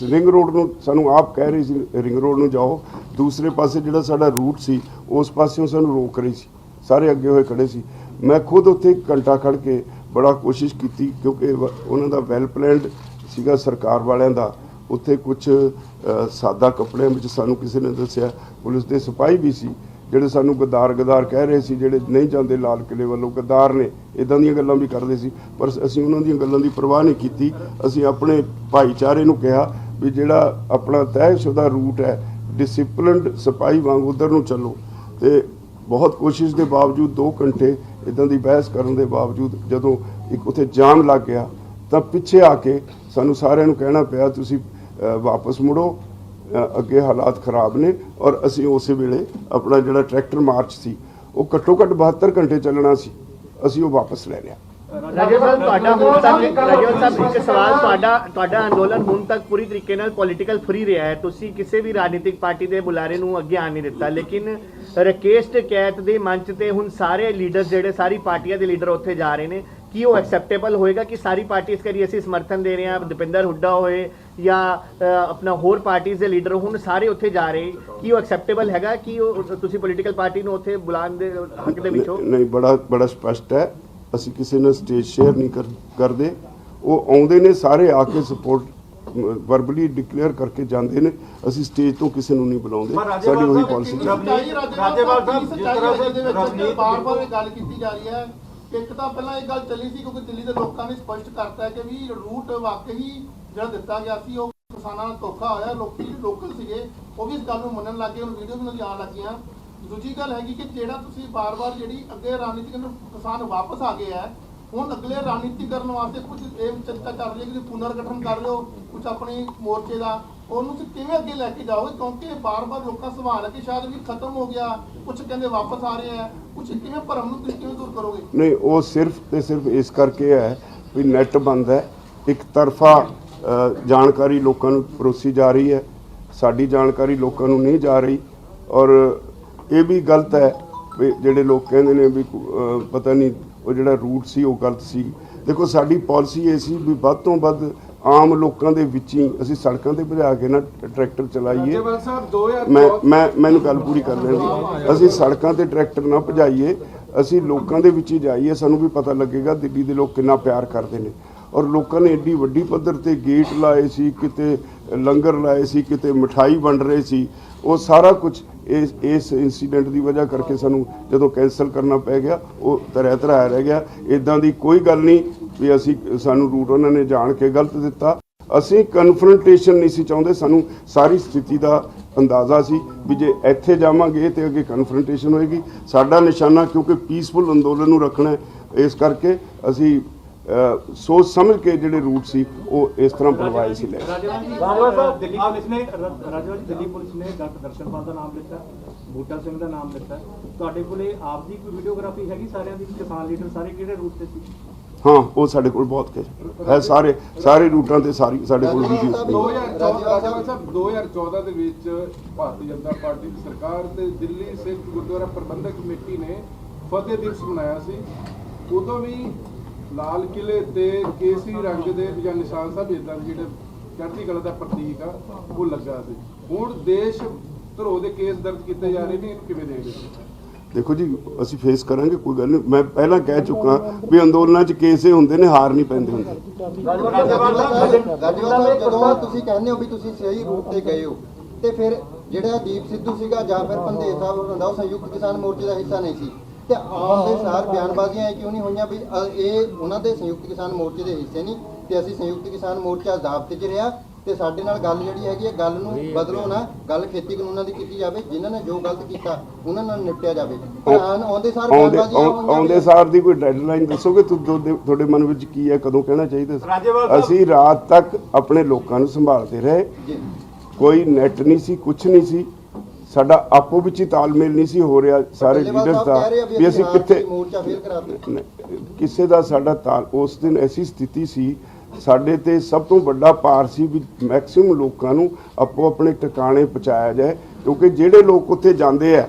रिंग रोड नूं सानू आप कह रही सी रिंग रोड नूं जाओ, दूसरे पासे जिहड़ा साडा रूट सी उस पासों सानू रोक रही सी, सारे अगे होए खड़े सी। मैं खुद उत्थे घंटा खड़ के बड़ा कोशिश की, क्योंकि उन्हों का वैल प्लैंड सीगा सरकार वालियां दा। उत्थे कुछ सादा कपड़ियां विच सानू किसी ने दस्सिया पुलिस दे सिपाही भी सी ਜਿਹੜੇ ਸਾਨੂੰ गद्दार कह रहे सी, ਜਿਹੜੇ नहीं जाते लाल किले वालों गद्दार ने, इदां ਦੀਆਂ ਗੱਲਾਂ भी करते सी, पर ਅਸੀਂ ਉਹਨਾਂ ਦੀਆਂ ਗੱਲਾਂ ਦੀ परवाह नहीं की। ਅਸੀਂ ਆਪਣੇ ਭਾਈਚਾਰੇ ਨੂੰ ਕਿਹਾ ਵੀ ਜਿਹੜਾ ਆਪਣਾ ਤੈਅਸ਼ੁਦਾ रूट है डिसिपलिनड सिपाही वांग उधर ਨੂੰ ਚੱਲੋ। ਤੇ बहुत कोशिश के बावजूद 2 घंटे इदां दी बहस करने के बावजूद जदों एक उत्थे जाम लग गया तो पिछे आके सानू सारिਆਂ ਨੂੰ कहना पिया तुसी वापस मुड़ो, अगे हालात खराब ने। और असी उस वेले अपना जिहड़ा ट्रैक्टर मार्च सी वो घट्टो घट्ट 72 घंटे चलना सी, असी वो वापस ले लिया। ਰਾਜੇਵਾਲ ਤੁਹਾਡਾ ਹੁਣ ਤੱਕ ਰਾਜੇਵਾਲ ਸਾਹਿਬ ਇੱਕ ਸਵਾਲ, ਤੁਹਾਡਾ ਅੰਦੋਲਨ ਹੁਣ ਤੱਕ ਪੂਰੀ ਤਰੀਕੇ ਨਾਲ ਪੋਲੀਟੀਕਲ ਫਰੀ ਰਿਹਾ ਹੈ, ਤੁਸੀਂ ਕਿਸੇ ਵੀ ਰਾਜਨੀਤਿਕ ਪਾਰਟੀ ਦੇ ਬੁਲਾਰੇ ਨੂੰ ਅੱਗੇ ਆਣ ਨਹੀਂ ਦਿੱਤਾ, ਲੇਕਿਨ ਰਾਕੇਸ਼ ਟਕੈਤ ਦੇ ਮੰਚ ਤੇ ਹੁਣ ਸਾਰੇ ਲੀਡਰ ਜਿਹੜੇ ਸਾਰੀ ਪਾਰਟੀਆਂ ਦੇ ਲੀਡਰ ਉੱਥੇ ਜਾ ਰਹੇ ਨੇ, ਕੀ ਉਹ ਐਕਸੈਪਟੇਬਲ ਹੋਏਗਾ ਕਿ ਸਾਰੀ ਪਾਰਟੀ ਇਸ ਕਰੀ ਅਸੀਂ ਸਮਰਥਨ ਦੇ ਰਹੇ ਹਾਂ, ਦਪਿੰਦਰ ਹੁੱਡਾ ਹੋਏ ਜਾਂ ਆਪਣਾ ਹੋਰ ਪਾਰਟੀਆਂ ਦੇ ਲੀਡਰ ਹੁਣ ਸਾਰੇ ਉੱਥੇ ਜਾ ਰਹੇ, ਕੀ ਉਹ ਐਕਸੈਪਟੇਬਲ ਹੈਗਾ ਕਿ ਉਹ ਤੁਸੀਂ ਪੋਲੀਟੀਕਲ ਪਾਰਟੀ ਨੂੰ ਉੱਥੇ ਬੁਲਾਉਣ ਦੇ ਹੱਕ ਦੇ ਵਿੱਚ ਹੋ? नहीं, बड़ा स्पष्ट है, ਅਸੀਂ ਕਿਸੇ ਨਾਲ ਸਟੇਜ ਸ਼ੇਅਰ ਨਹੀਂ ਕਰਦੇ। ਉਹ ਆਉਂਦੇ ਨੇ ਸਾਰੇ ਆ ਕੇ ਸਪੋਰਟ ਵਰਬਲੀ ਡਿਕਲੇਅਰ ਕਰਕੇ ਜਾਂਦੇ ਨੇ, ਅਸੀਂ ਸਟੇਜ ਤੋਂ ਕਿਸੇ ਨੂੰ ਨਹੀਂ ਬੁਲਾਉਂਦੇ, ਸਾਡੀ ਉਹੀ ਪਾਲਿਸੀ ਹੈ। ਰਾਜੇਵਾਲ ਸਾਹਿਬ ਜਿਸ ਤਰ੍ਹਾਂ ਦੇ ਵਿੱਚ ਬਾਰ-ਬਾਰ ਇਹ ਗੱਲ ਕੀਤੀ ਜਾ ਰਹੀ ਹੈ, ਇੱਕ ਤਾਂ ਪਹਿਲਾਂ ਇਹ ਗੱਲ ਚੱਲੀ ਸੀ ਕਿਉਂਕਿ ਦਿੱਲੀ ਦੇ ਲੋਕਾਂ ਨੇ ਸਪਸ਼ਟ ਕਰਤਾ ਹੈ ਕਿ ਵੀ ਰੂਟ ਵਾਕਈ ਜਿਹੜਾ ਦਿੱਤਾ ਗਿਆ ਸੀ ਉਹ ਕਿਸਾਨਾਂ ਨਾਲ ਧੋਖਾ ਹੋਇਆ। ਲੋਕਲ ਸੀਗੇ ਉਹ ਵੀ ਇਸ ਗੱਲ ਨੂੰ ਮੰਨਣ ਲੱਗ ਗਏ, ਹੁਣ ਵੀਡੀਓ ਵੀ ਆਉਣ ਲੱਗੀਆਂ। ਦੂਜੀ ਗੱਲ ਹੈਗੀ ਕਿ ਜਿਹੜਾ ਤੁਸੀਂ ਬਾਰ-ਬਾਰ ਜਿਹੜੀ ਅੱਗੇ ਰਣਨੀਤੀ ਨੂੰ ਕਿਸਾਨ ਵਾਪਸ ਆ ਗਏ ਹੈ, ਹੁਣ ਅਗਲੇ ਰਣਨੀਤੀ ਕਰਨ ਵਾਸਤੇ ਕੁਝ ਇਹ ਚਰਚਾ ਚੱਲ ਰਹੀ ਹੈ ਕਿ ਪੁਨਰਗਠਨ ਕਰ ਲਿਓ ਕੁਝ ਆਪਣੀ ਮੋਰਚੇ ਦਾ, ਉਹਨੂੰ ਤੁਸੀਂ ਕਿਵੇਂ ਅੱਗੇ ਲੈ ਕੇ ਜਾਓਗੇ? ਕਿਉਂਕਿ ਬਾਰ-ਬਾਰ ਲੋਕਾਂ ਸਵਾਲ ਹੈ ਕਿ ਸ਼ਾਇਦ ਵੀ ਖਤਮ ਹੋ ਗਿਆ, ਕੁਝ ਕਹਿੰਦੇ ਵਾਪਸ ਆ ਰਹੇ ਹੈ, ਕੁਝ ਕਿਵੇਂ ਭਰਮ ਨੂੰ ਤੁਸੀਂ ਕਿਵੇਂ ਦੂਰ ਕਰੋਗੇ? ਨਹੀਂ, ਉਹ ਸਿਰਫ ਤੇ ਸਿਰਫ ਇਸ ਕਰਕੇ ਹੈ ਵੀ ਨੈੱਟ ਬੰਦ ਹੈ, ਇੱਕ ਤਰਫਾ ਜਾਣਕਾਰੀ ਲੋਕਾਂ ਨੂੰ ਪਰੋਸੀ ਜਾ ਰਹੀ ਹੈ, ਸਾਡੀ ਜਾਣਕਾਰੀ ਲੋਕਾਂ ਨੂੰ ਨਹੀਂ ਜਾ ਰਹੀ। ਔਰ ਇਹ ਵੀ ਗਲਤ ਹੈ ਵੀ ਜਿਹੜੇ ਲੋਕ ਕਹਿੰਦੇ ਨੇ ਵੀ ਪਤਾ ਨਹੀਂ ਉਹ ਜਿਹੜਾ ਰੂਟ ਸੀ ਉਹ ਗਲਤ ਸੀ। ਦੇਖੋ ਸਾਡੀ ਪਾਲਿਸੀ ਇਹ ਸੀ ਵੀ ਵੱਧ ਤੋਂ ਵੱਧ ਆਮ ਲੋਕਾਂ ਦੇ ਵਿੱਚ ਹੀ ਅਸੀਂ ਸੜਕਾਂ ਤੇ ਭਜਾ ਕੇ ਨਾ ਟਰੈਕਟਰ ਚਲਾਈਏ। ਮੈਨੂੰ ਗੱਲ ਪੂਰੀ ਕਰ ਲੈਣ ਦਿਓ। ਅਸੀਂ ਸੜਕਾਂ ਤੇ ਟਰੈਕਟਰ ਨਾ ਭਜਾਈਏ, ਅਸੀਂ ਲੋਕਾਂ ਦੇ ਵਿੱਚ ਹੀ ਜਾਈਏ, ਸਾਨੂੰ ਵੀ ਪਤਾ ਲੱਗੇਗਾ ਦਿੱਲੀ ਦੇ ਲੋਕ ਕਿੰਨਾ ਪਿਆਰ ਕਰਦੇ ਨੇ। ਔਰ ਲੋਕਾਂ ਨੇ ਏਡੀ ਵੱਡੀ ਪੱਧਰ ਤੇ ਗੇਟ ਲਾਏ ਸੀ, ਕਿਤੇ ਲੰਗਰ ਲਾਏ ਸੀ, ਕਿਤੇ ਮਿਠਾਈ ਵੰਡ ਰਹੇ ਸੀ, ਉਹ ਸਾਰਾ ਕੁਝ ਇਸ ਇਨਸੀਡੈਂਟ ਦੀ ਵਜ੍ਹਾ ਕਰਕੇ ਸਾਨੂੰ ਜਦੋਂ ਕੈਂਸਲ ਕਰਨਾ ਪੈ ਗਿਆ ਉਹ ਧਰਿਆ ਰਹਿ ਗਿਆ। ਇਦਾਂ ਦੀ ਕੋਈ ਗੱਲ ਨਹੀਂ ਵੀ ਅਸੀਂ ਸਾਨੂੰ ਰੂਟ ਉਹਨਾਂ ਨੇ ਜਾਣ ਕੇ ਗਲਤ ਦਿੱਤਾ, ਅਸੀਂ ਕਨਫਰੰਟੇਸ਼ਨ ਨਹੀਂ ਸੀ ਚਾਹੁੰਦੇ। ਸਾਨੂੰ ਸਾਰੀ ਸਥਿਤੀ ਦਾ ਅੰਦਾਜ਼ਾ ਸੀ ਵੀ ਜੇ ਇੱਥੇ ਜਾਵਾਂਗੇ ਤੇ ਅੱਗੇ ਕਨਫਰੰਟੇਸ਼ਨ ਹੋਏਗੀ। ਸਾਡਾ ਨਿਸ਼ਾਨਾ ਕਿਉਂਕਿ ਪੀਸਫੁਲ ਅੰਦੋਲਨ ਨੂੰ ਰੱਖਣਾ ਹੈ, ਇਸ ਕਰਕੇ ਅਸੀਂ ਸੋਚ ਸਮਝ ਕੇ ਜਿਹੜੇ ਰੂਟ ਸੀ ਉਹ ਇਸ ਤਰ੍ਹਾਂ ਬਣਵਾਏ ਸੀ ਲੈ ਰਾਜਵਾ ਸਾਹਿਬ ਦਿੱਲੀ ਪੁਲਿਸ ਨੇ ਡਾਕਟਰ ਦਰਸ਼ਨਪਾਲ ਦਾ ਨਾਮ ਲਿੱਤਾ, ਬੂਟਾ ਸਿੰਘ ਦਾ ਨਾਮ ਲਿੱਤਾ। ਤੁਹਾਡੇ ਕੋਲੇ ਆਪ ਦੀ ਕੋਈ ਵੀਡੀਓਗ੍ਰਾਫੀ ਹੈਗੀ ਸਾਰਿਆਂ ਦੀ, ਕਿਸਾਨ ਲੀਡਰ ਸਾਰੇ ਕਿਹੜੇ ਰੂਟ ਤੇ ਸੀ? ਹਾਂ, ਉਹ ਸਾਡੇ ਕੋਲ ਬਹੁਤ ਹੈ, ਸਾਰੇ ਰੂਟਾਂ ਤੇ ਸਾਡੇ ਕੋਲ ਵੀਡੀਓ 2014 ਦੇ ਵਿੱਚ ਭਾਰਤੀ ਜਨਤਾ ਪਾਰਟੀ ਦੀ ਸਰਕਾਰ ਤੇ ਦਿੱਲੀ ਸਿੱਖ ਗੁਰਦੁਆਰਾ ਪ੍ਰਬੰਧਕ ਕਮੇਟੀ ਨੇ ਫਤਿਹ ਦਿਵਸ ਮਨਾਇਆ ਸੀ। ਉਦੋਂ ਵੀ ਲਾਲ ਕਿਲੇ ਤੇ ਕੇਸਰੀ ਰੰਗ ਦੇ ਜਾਂ ਨਿਸ਼ਾਨ ਸਾਹਿਬ ਇਦਾਂ ਜਿਹੜੇ ਚੜ੍ਹਦੀ ਕਲਾ ਦਾ ਪ੍ਰਤੀਕ ਆ ਉਹ ਲੱਗਾ ਸੀ। ਹੁਣ ਦੇਸ਼ ਧਰੋਹ ਦੇ ਕੇਸ ਦਰਜ ਕੀਤੇ ਜਾ ਰਹੇ ਨੇ, ਇਹਨੂੰ ਕਿਵੇਂ ਦੇਖਦੇ ਹੋ? ਦੇਖੋ ਜੀ, ਅਸੀਂ ਫੇਸ ਕਰਾਂਗੇ, ਕੋਈ ਗੱਲ ਨਹੀਂ। ਮੈਂ ਪਹਿਲਾਂ ਕਹਿ ਚੁੱਕਾ ਵੀ ਅੰਦੋਲਨਾਂ 'ਚ ਕੇਸ ਇਹ ਹੁੰਦੇ ਨੇ, ਹਾਰ ਨਹੀਂ ਪੈਂਦੇ ਹੁੰਦੇ। ਜਦੋਂ ਤੁਸੀਂ ਕਹਿੰਦੇ ਹੋ ਵੀ ਤੁਸੀਂ ਸਹੀ ਰੂਟ ਤੇ ਗਏ ਹੋ, ਤੇ ਫਿਰ ਜਿਹੜਾ ਦੀਪ ਸਿੱਧੂ ਸੀਗਾ ਜਾਂ ਫਿਰ ਪੰਦੇਰ ਸਾਹਿਬ ਹੁੰਦਾ, ਉਹ ਸੰਯੁਕਤ ਕਿਸਾਨ ਮੋਰਚੇ ਦਾ ਹਿੱਸਾ ਨਹੀਂ ਸੀ, ਤੇ ਆਉਣ ਦੇ ਸਾਰ ਬਿਆਨਬਾਜ਼ੀਆਂ ਕਿਉਂ ਨਹੀਂ ਹੋਈਆਂ ਵੀ ਇਹ ਉਹਨਾਂ ਦੇ ਸੰਯੁਕਤ ਕਿਸਾਨ ਮੋਰਚੇ ਦੇ ਹਿੱਸੇ ਨਹੀਂ, ਤੇ ਅਸੀਂ ਸੰਯੁਕਤ ਕਿਸਾਨ ਮੋਰਚਾ ਜ਼ਾਬਤੇ 'ਚ ਰਿਹਾ, ਤੇ ਸਾਡੇ ਨਾਲ ਗੱਲ ਜਿਹੜੀ ਹੈਗੀ ਹੈ, ਗੱਲ ਨੂੰ ਬਦਲੋ ਨਾ, ਗੱਲ ਖੇਤੀ ਕਾਨੂੰਨਾਂ ਦੀ ਕੀਤੀ ਜਾਵੇ, ਜਿਨ੍ਹਾਂ ਨੇ ਜੋ ਗਲਤ ਕੀਤਾ ਉਹਨਾਂ ਨਾਲ ਨਿਪਟਿਆ ਜਾਵੇ। ਆਉਂਦੇ ਸਾਰ ਦੀ ਕੋਈ ਡੈਡਲਾਈਨ ਦੱਸੋਗੇ? ਤੁਹਾਡੇ ਮਨ ਵਿੱਚ ਕੀ ਹੈ, ਕਦੋਂ ਕਹਿਣਾ ਚਾਹੀਦਾ ਸੀ? ਅਸੀਂ ਰਾਤ ਤੱਕ ਆਪਣੇ ਲੋਕਾਂ ਨੂੰ ਸੰਭਾਲਦੇ ਰਹੇ, ਕੋਈ ਨੈਟ ਨਹੀਂ ਸੀ, ਕੁਝ ਨਹੀਂ ਸੀ, ਸਾਡਾ ਆਪੋ ਵਿੱਚ ਹੀ ਤਾਲਮੇਲ ਨਹੀਂ ਸੀ ਹੋ ਰਿਹਾ ਸਾਰੇ ਲੀਡਰਸ ਦਾ ਵੀ ਅਸੀਂ ਕਿੱਥੇ ਕਿਸੇ ਦਾ ਸਾਡਾ ਉਸ ਦਿਨ ਐਸੀ ਸਥਿਤੀ ਸੀ, ਸਾਡੇ ਤੇ ਸਭ ਤੋਂ ਵੱਡਾ ਭਾਰ ਸੀ ਵੀ ਮੈਕਸਿਮਮ ਲੋਕਾਂ ਨੂੰ ਆਪੋ ਆਪਣੇ ਟਿਕਾਣੇ ਪਹੁੰਚਾਇਆ ਜਾਏ, ਕਿਉਂਕਿ ਜਿਹੜੇ ਲੋਕ ਉੱਥੇ ਜਾਂਦੇ ਆ,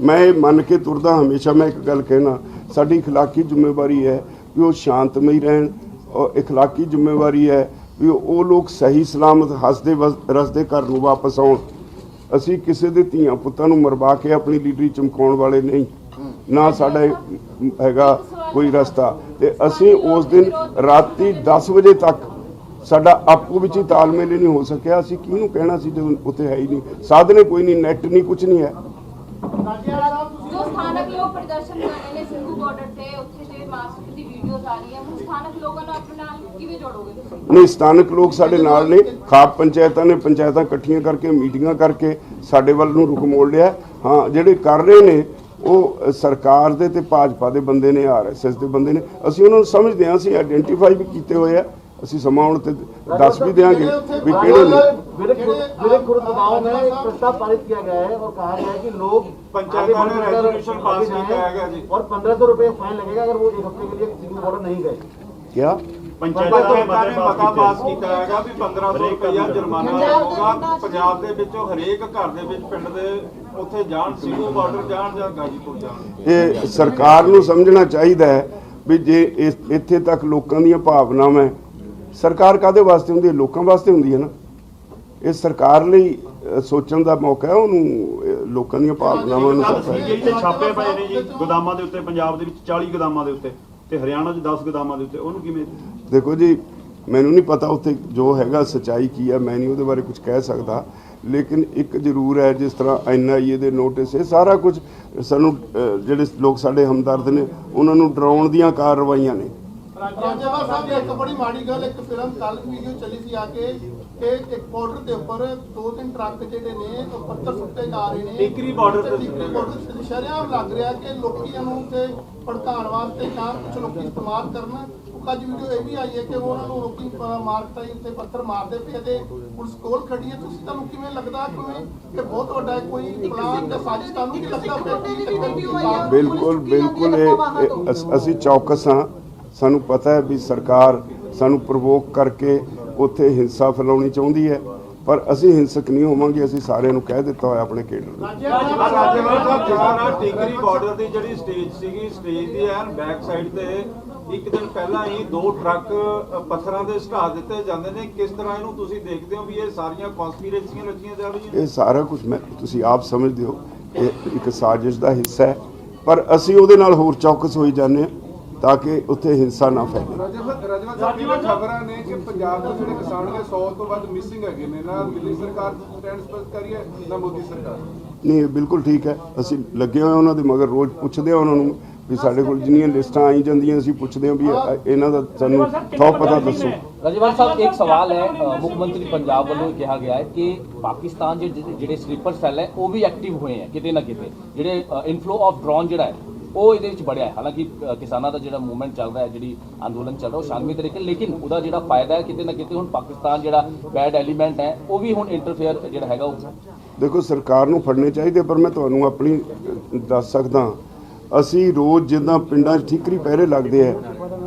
ਮੈਂ ਇਹ ਮੰਨ ਕੇ ਤੁਰਦਾ ਹਮੇਸ਼ਾ, ਮੈਂ ਇੱਕ ਗੱਲ ਕਹਿਣਾ, ਸਾਡੀ ਇਖਲਾਕੀ ਜ਼ਿੰਮੇਵਾਰੀ ਹੈ ਵੀ ਉਹ ਸ਼ਾਂਤਮਈ ਰਹਿਣ, ਔਰ ਇਖਲਾਕੀ ਜ਼ਿੰਮੇਵਾਰੀ ਹੈ ਵੀ ਉਹ ਲੋਕ ਸਹੀ ਸਲਾਮਤ ਹੱਸਦੇ ਰਸਦੇ ਘਰ ਨੂੰ ਵਾਪਸ ਆਉਣ। ਅਸੀਂ ਕਿਸੇ ਦੇ ਧੀਆਂ ਪੁੱਤਾਂ ਨੂੰ ਮਰਵਾ ਕੇ ਆਪਣੀ ਲੀਡਰੀ ਚਮਕਾਉਣ ਵਾਲੇ ਨਹੀਂ, ਨਾ ਸਾਡਾ ਹੈਗਾ ਕੋਈ ਰਸਤਾ। ਤੇ ਅਸੀਂ ਉਸ ਦਿਨ ਰਾਤੀ 10 ਵਜੇ ਤੱਕ ਸਾਡਾ ਆਪੋ ਵਿੱਚ ਹੀ ਤਾਲਮੇਲ ਨਹੀਂ ਹੋ ਸਕਿਆ। ਅਸੀਂ ਕਿਹਨੂੰ ਕਹਿਣਾ ਸੀ ਜਦੋਂ ਉੱਥੇ ਹੈ ਹੀ ਨਹੀਂ, ਸਾਧਨ ਕੋਈ ਨਹੀਂ, ਨੈਟ ਨਹੀਂ, ਕੁਝ ਨਹੀਂ ਹੈ। ਜੋ ਸਥਾਨਕ ਲੋਕ ਪ੍ਰਦਰਸ਼ਨ ਕਰ ਰਹੇ ਨੇ ਸਿੰਘੂ ਬਾਰਡਰ ਤੇ, ਉੱਥੇ ਤੇ ਮਾਸਕ ਦੀ ਵੀਡੀਓਜ਼ ਆ ਰਹੀਆਂ, ਹੁਣ ਸਥਾਨਕ ਲੋਕਾਂ ਨੂੰ ਆਪਣੇ ਨਾਲ ਕਿਵੇਂ ਜੋੜੋਗੇ ਤੁਸੀਂ? ਨਹੀਂ, ਸਥਾਨਕ ਲੋਕ ਸਾਡੇ ਨਾਲ ਨੇ, ਖਾਪ ਪੰਚਾਇਤਾਂ ਨੇ ਪੰਚਾਇਤਾਂ ਇਕੱਠੀਆਂ ਕਰਕੇ ਮੀਟਿੰਗਾਂ ਕਰਕੇ ਸਾਡੇ ਵੱਲ ਨੂੰ ਰੁਖ ਮੋੜ ਲਿਆ। ਹਾਂ, ਜਿਹੜੇ ਕਰ ਰਹੇ ਨੇ ਉਹ ਸਰਕਾਰ ਦੇ ਤੇ ਭਾਜਪਾ ਦੇ ਬੰਦੇ ਨੇ, RSS ਦੇ ਬੰਦੇ ਨੇ, ਅਸੀਂ ਉਹਨਾਂ ਨੂੰ ਸਮਝਦੇ ਹਾਂ, ਅਸੀਂ ਆਇਡੈਂਟੀਫਾਈ ਵੀ ਕੀਤੇ ਹੋਏ ਆ, ਅਸੀਂ ਸਮਾਂ ਹੁਣ ਤੇ ਦੱਸ ਵੀ ਦੇਵਾਂਗੇ ਵੀ ਕਿਹੜੇ ਨੇ। मेरे गुरुद्वारों में एक प्रस्ताव पारित किया गया है और कहा गया है कि लोग पंचायत ने रेजोल्यूशन पास किया है जी, और 1500 रुपए फाइन लगेगा अगर वो एक हफ्ते के लिए सिंगल बॉर्डर नहीं गए। क्या पंचायत ने मता पास किया है भी 1500 रुपया जुर्माना होगा पंजाब ਦੇ ਵਿੱਚੋਂ ਹਰੇਕ ਘਰ ਦੇ ਵਿੱਚ ਪਿੰਡ ਦੇ ਉੱਥੇ ਜਾਣ, ਸਿੰਘੂ ਬਾਰਡਰ ਜਾਣ ਜਾਂ ਗਾਜੀਪੁਰ ਜਾਣ। ਇਹ ਸਰਕਾਰ ਨੂੰ ਸਮਝਣਾ ਚਾਹੀਦਾ ਹੈ ਵੀ ਜੇ ਇੱਥੇ ਤੱਕ ਲੋਕਾਂ ਦੀਆਂ ਭਾਵਨਾਵਾਂ, ਸਰਕਾਰ ਕਾਹਦੇ ਵਾਸਤੇ ਹੁੰਦੀ ਹੈ? ਲੋਕਾਂ ਵਾਸਤੇ ਹੁੰਦੀ ਹੈ ਨਾ। ਇਹ ਸਰਕਾਰ ਲਈ ਸੋਚਣ ਦਾ ਮੌਕਾ ਹੈ, ਉਹਨੂੰ ਲੋਕਾਂ ਦੀਆਂ ਭਾਵਨਾਵਾਂ ਨੂੰ ਛਾਪੇ ਪਏ ਨੇ ਜੀ ਗੋਦਾਮਾਂ ਦੇ ਉੱਤੇ, ਪੰਜਾਬ ਦੇ ਵਿੱਚ 40 ਗੋਦਾਮਾਂ ਦੇ ਉੱਤੇ ਤੇ ਹਰਿਆਣਾ 'ਚ 10 ਗੋਦਾਮਾਂ ਦੇ ਉੱਤੇ, ਉਹਨੂੰ ਕਿਵੇਂ? ਦੇਖੋ ਜੀ, ਮੈਨੂੰ ਨਹੀਂ ਪਤਾ ਉੱਥੇ ਜੋ ਹੈਗਾ ਸੱਚਾਈ ਕੀ ਹੈ, ਮੈਂ ਨਹੀਂ ਉਹਦੇ ਬਾਰੇ ਕੁਝ ਕਹਿ ਸਕਦਾ, ਲੇਕਿਨ ਇੱਕ ਜ਼ਰੂਰ ਹੈ, ਜਿਸ ਤਰ੍ਹਾਂ NIA ਦੇ ਨੋਟਿਸ, ਇਹ ਸਾਰਾ ਕੁਝ ਸਾਨੂੰ ਜਿਹੜੇ ਲੋਕ ਸਾਡੇ ਹਮਦਰਦ ਨੇ ਉਹਨਾਂ ਨੂੰ ਡਰਾਉਣ ਦੀਆਂ ਕਾਰਵਾਈਆਂ ਨੇ। ਰਾਜੇਵਾਲ ਸਾਹਿਬ, ਇੱਕ ਬੜੀ ਮਾੜੀ ਗੱਲ, ਇੱਕ ਫਿਲਮ ਕੱਲ ਵੀਡੀਓ ਚੱਲੀ ਸੀ ਆ ਕੇ ਕਿ ਇੱਕ ਬਾਰਡਰ ਦੇ ਉੱਪਰ 2-3 ਟਰੱਕ ਜਿਹੜੇ ਨੇ ਉਹ ਪੱਥਰ ਸੁੱਟੇ ਜਾ ਰਹੇ ਨੇ, ਟਿਕਰੀ ਬਾਰਡਰ ਤੇ ਸ਼ਰਿਆਮ ਲੱਗ ਰਿਹਾ ਕਿ ਲੋਕਾਂ ਨੂੰ ਤੇ ਭੜਕਾਉਣ ਵਾਸਤੇ ਜਾਂ ਕੁਝ ਲੋਕੀ ਇਸਤੇਮਾਲ ਕਰਨ। ਅੱਜ ਵੀਡੀਓ ਇਹ ਵੀ ਆਈ ਹੈ ਕਿ ਉਹਨਾਂ ਨੂੰ ਲੋਕੀ ਮਾਰਕਟਾਈ ਉੱਤੇ ਪੱਥਰ ਮਾਰਦੇ ਪਏ ਤੇ ਪੁਲਿਸ ਕੋਲ ਖੜੀ ਹੈ। ਤੁਸੀਂ ਤੁਹਾਨੂੰ ਕਿਵੇਂ ਲੱਗਦਾ ਕਿ ਬਹੁਤ ਵੱਡਾ ਕੋਈ ਪਲਾਨ ਜਾਂ ਸਾਜ਼ਿਸ਼ ਤੁਹਾਨੂੰ ਕੀ ਲੱਗਦਾ? ਬਿਲਕੁਲ ਅਸੀਂ ਚੌਕਸ ਹਾਂ, ਸਾਨੂੰ ਪਤਾ ਹੈ ਵੀ ਸਰਕਾਰ ਸਾਨੂੰ ਪ੍ਰਵੋਕ ਕਰਕੇ ਉੱਥੇ ਹਿੰਸਾ ਫੈਲਾਉਣੀ ਚਾਹੁੰਦੀ ਹੈ, ਪਰ ਅਸੀਂ ਹਿੰਸਕ ਨਹੀਂ ਹੋਵਾਂਗੇ। ਅਸੀਂ ਸਾਰਿਆਂ ਨੂੰ ਕਹਿ ਦਿੱਤਾ ਹੋਇਆ ਆਪਣੇ ਕੇਡਰ ਨੂੰ। ਰਾਜੇਵਾਲ ਸਾਹਿਬ, ਜਿਹੜਾ ਟਿਕਰੀ ਬਾਰਡਰ ਦੀ ਜਿਹੜੀ ਸਟੇਜ ਸੀਗੀ, ਸਟੇਜ ਦੀ ਐਨ ਬੈਕ ਸਾਈਡ ਤੇ ਇੱਕ ਦਿਨ ਪਹਿਲਾਂ ਹੀ 2 ਟਰੱਕ ਪੱਥਰਾਂ ਦੇ ਸਟਾ ਦਿੱਤੇ ਜਾਂਦੇ ਨੇ। ਕਿਸ ਤਰ੍ਹਾਂ ਇਹਨੂੰ ਤੁਸੀਂ ਦੇਖਦੇ ਹੋ ਵੀ ਇਹ ਸਾਰੀਆਂ ਕਨਸਪੀਰੇਸੀਆਂ ਰਚੀਆਂ ਜਾ ਰਹੀਆਂ? ਇਹ ਸਾਰਾ ਕੁਝ ਤੁਸੀਂ ਆਪ ਸਮਝਦੇ ਹੋ, ਇਹ ਇੱਕ ਸਾਜ਼ਿਸ਼ ਦਾ ਹਿੱਸਾ ਹੈ, ਪਰ ਅਸੀਂ ਉਹਦੇ ਨਾਲ ਹੋਰ ਚੌਕਸ ਹੋਈ ਜਾਂਦੇ ਹਾਂ ਤਾਂ ਕਿ ਉੱਥੇ ਹਿੰਸਾ ਨਾ ਫੈਲੇ। ਰਾਜੇਵਾਲ ਸਾਹਿਬ, ਇਹ ਖਬਰਾਂ ਨੇ ਕਿ ਪੰਜਾਬ ਦੇ ਜਿਹੜੇ ਕਿਸਾਨ ਨੇ 100 ਤੋਂ ਵੱਧ ਮਿਸਿੰਗ ਹੈਗੇ ਨੇ, ਨਾ ਦਿੱਲੀ ਸਰਕਾਰ ਸਟੈਂਡ ਸਪਸ਼ਟ ਕਰੀਏ ਨਾ ਮੋਦੀ ਸਰਕਾਰ। ਨਹੀਂ, ਬਿਲਕੁਲ ਠੀਕ ਹੈ, ਅਸੀਂ ਲੱਗੇ ਹੋਏ ਉਹਨਾਂ ਦੇ ਮਗਰ, ਰੋਜ਼ ਪੁੱਛਦੇ ਹਾਂ ਉਹਨਾਂ ਨੂੰ ਵੀ ਸਾਡੇ ਕੋਲ ਜਿੰਨੀਆਂ ਲਿਸਟਾਂ ਆਈ ਜਾਂਦੀਆਂ ਅਸੀਂ ਪੁੱਛਦੇ ਹਾਂ ਵੀ ਇਹਨਾਂ ਦਾ ਸਾਨੂੰ ਥੋੜਾ ਪਤਾ ਦੱਸੋ। ਰਾਜੇਵਾਲ ਸਾਹਿਬ, ਇੱਕ ਸਵਾਲ ਹੈ, ਮੁੱਖ ਮੰਤਰੀ ਪੰਜਾਬ ਵੱਲੋਂ ਕਿਹਾ ਗਿਆ ਹੈ ਕਿ ਪਾਕਿਸਤਾਨ ਜਿਹੜੇ ਸਲੀਪਰ ਸੈੱਲ ਹੈ ਉਹ ਵੀ ਐਕਟਿਵ ਹੋਏ ਹੈ ਕਿਤੇ ਨਾ ਕਿਤੇ, ਜਿਹੜੇ ਇਨਫਲੋ ਆਫ ਡਰੋਨ ਜਿਹੜਾ ਹੈ ਉਹ ਇਹਦੇ ਵਿੱਚ ਬੜਿਆ ਹੈ। ਹਾਲਾਂਕਿ ਕਿਸਾਨਾਂ ਦਾ ਜਿਹੜਾ ਮੂਵਮੈਂਟ ਚੱਲ ਰਿਹਾ ਹੈ, ਜਿਹੜੀ ਅੰਦੋਲਨ ਚੱਲ ਰਿਹਾ ਉਹ ਸ਼ਾਂਤਮਈ ਤਰੀਕੇ, ਲੇਕਿਨ ਉਹਦਾ ਜਿਹੜਾ ਫਾਇਦਾ ਹੈ ਕਿਤੇ ਨਾ ਕਿਤੇ ਹੁਣ ਪਾਕਿਸਤਾਨ ਜਿਹੜਾ ਬੈਡ ਐਲੀਮੈਂਟ ਹੈ ਉਹ ਵੀ ਹੁਣ ਇੰਟਰਫੇਅਰ ਜਿਹੜਾ ਹੈਗਾ ਉਹ ਦੇਖੋ ਸਰਕਾਰ ਨੂੰ ਫੜਨੇ ਚਾਹੀਦੇ, ਪਰ ਮੈਂ ਤੁਹਾਨੂੰ ਆਪਣੀ ਦੱਸ ਸਕਦਾ, ਅਸੀਂ ਰੋਜ਼ ਜਿੱਦਾਂ ਪਿੰਡਾਂ 'ਚ ਠੀਕਰੀ ਪਹਿਰੇ ਲੱਗਦੇ ਆ,